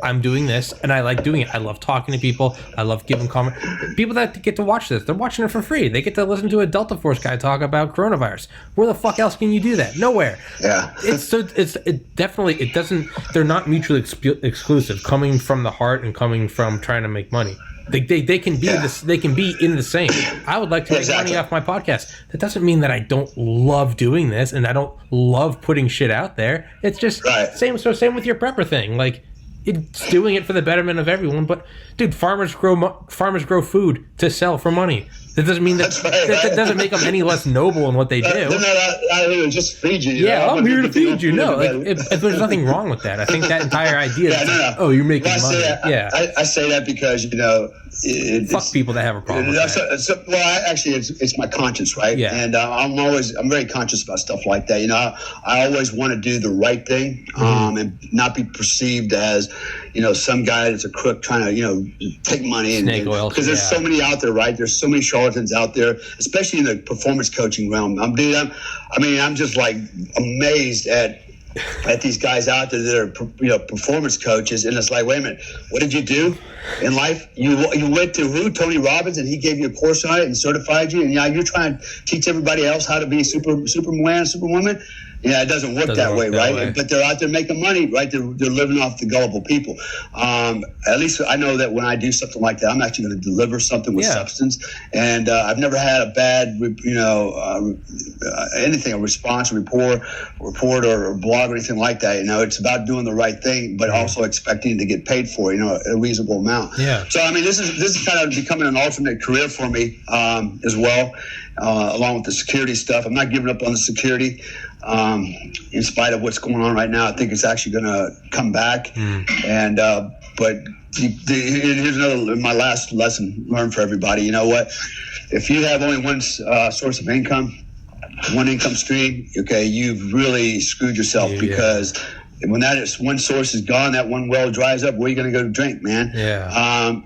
I'm doing this, and I like doing it. I love talking to people. I love giving comment. People that get to watch this, they're watching it for free. They get to listen to a Delta Force guy talk about coronavirus. Where the fuck else can you do that? Nowhere. Yeah. It doesn't. They're not mutually exclusive. Coming from the heart and coming from trying to make money. They can be this. They can be in the same. I would like to make money off my podcast. That doesn't mean that I don't love doing this and I don't love putting shit out there. It's just same. So same with your prepper thing. Like, it's doing it for the betterment of everyone. But dude, farmers grow food to sell for money. That doesn't mean that doesn't make them any less noble in what they do. They're not out here to just feed you. I'm here to feed you. No, if there's nothing wrong with that. I think that entire idea. Oh, you're making money. I say that because fuck people that have a problem with that. Actually, it's my conscience, right? Yeah. And I'm very conscious about stuff like that. I always want to do the right thing, and not be perceived as some guy that's a crook trying to take money and snake oil. Because there's so many out there, right? There's so many charlatans out there, especially in the performance coaching realm. I'm just like amazed at these guys out there that are performance coaches, and it's like, wait a minute, what did you do in life? You went to who? Tony Robbins, and he gave you a course on it and certified you, and you're trying to teach everybody else how to be Superman, Superwoman. Yeah, it doesn't work that way, right? But they're out there making money, right? They're living off the gullible people. At least I know that when I do something like that, I'm actually going to deliver something with substance. And I've never had a bad, anything, a response, a report or a blog or anything like that. It's about doing the right thing, but also expecting to get paid for, a reasonable amount. Yeah. So, this is kind of becoming an alternate career for me as well, along with the security stuff. I'm not giving up on the security. In spite of what's going on right now, I think it's actually going to come back. And but here's my last lesson learned for everybody. You know what? If you have only one source of income, one income stream, okay, you've really screwed yourself because when one source is gone, that one well dries up. Where are you going to go to drink, man?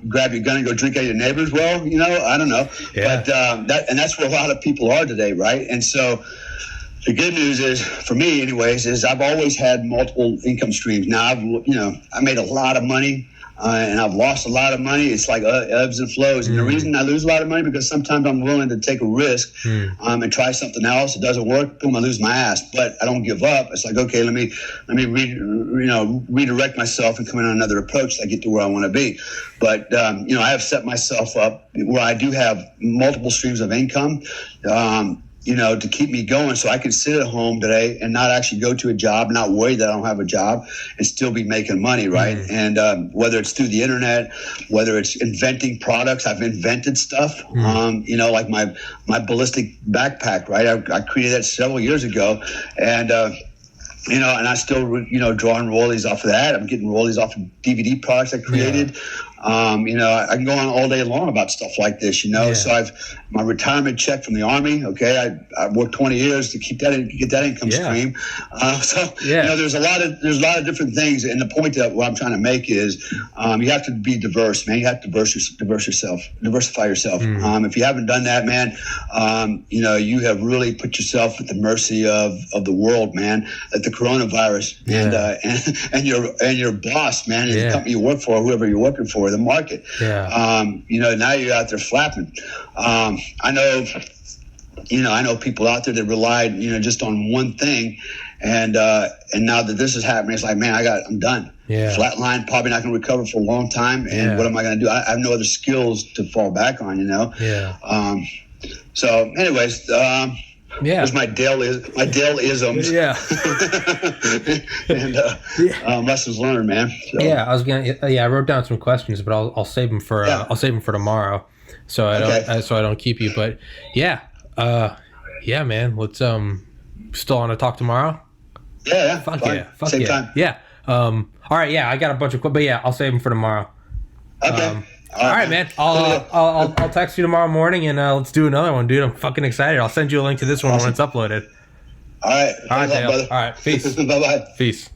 Grab your gun and go drink at your neighbor's well? I don't know. But that's where a lot of people are today, right? And so The good news is, for me anyways, is I've always had multiple income streams. Now, I made a lot of money. And I've lost a lot of money. It's like ebbs and flows. And the reason I lose a lot of money because sometimes I'm willing to take a risk and try something else. It doesn't work, boom, I lose my ass. But I don't give up. It's like, okay, let me redirect myself and come in on another approach so I get to where I want to be. But I have set myself up where I do have multiple streams of income. To keep me going so I can sit at home today and not actually go to a job, not worry that I don't have a job and still be making money, right? And whether it's through the internet, whether it's inventing products, I've invented stuff, like my ballistic backpack, right? I created that several years ago. And, and I still, drawing royalties off of that. I'm getting royalties off of DVD products I created. I can go on all day long about stuff like this, So my retirement check from the Army. Okay, I worked 20 years to get that income stream. There's a lot of different things. And the point that what I'm trying to make is, you have to be diverse, man. You have to diversify yourself. If you haven't done that, man, you have really put yourself at the mercy of the world, man. At the coronavirus and your boss, man, and the company you work for, whoever you're working for. The market. Now you're out there flapping. I know people out there that relied, just on one thing, and now that this is happening, it's like, man, I'm done. Flatline, probably not going to recover for a long time. And what am I going to do? I have no other skills to fall back on. So, anyways. There's my Dale-isms. And lessons learned, man. So. I wrote down some questions, but I'll save them for tomorrow, so I don't keep you. But man, let's still want to talk tomorrow. Fuck Same yeah, time. All right, I got a bunch of but I'll save them for tomorrow. Okay. All right, man. I'll text you tomorrow morning and let's do another one, dude. I'm fucking excited. I'll send you a link to this one when it's uploaded. All right. All right, Dale. Brother. All right. Peace. Bye-bye. Peace.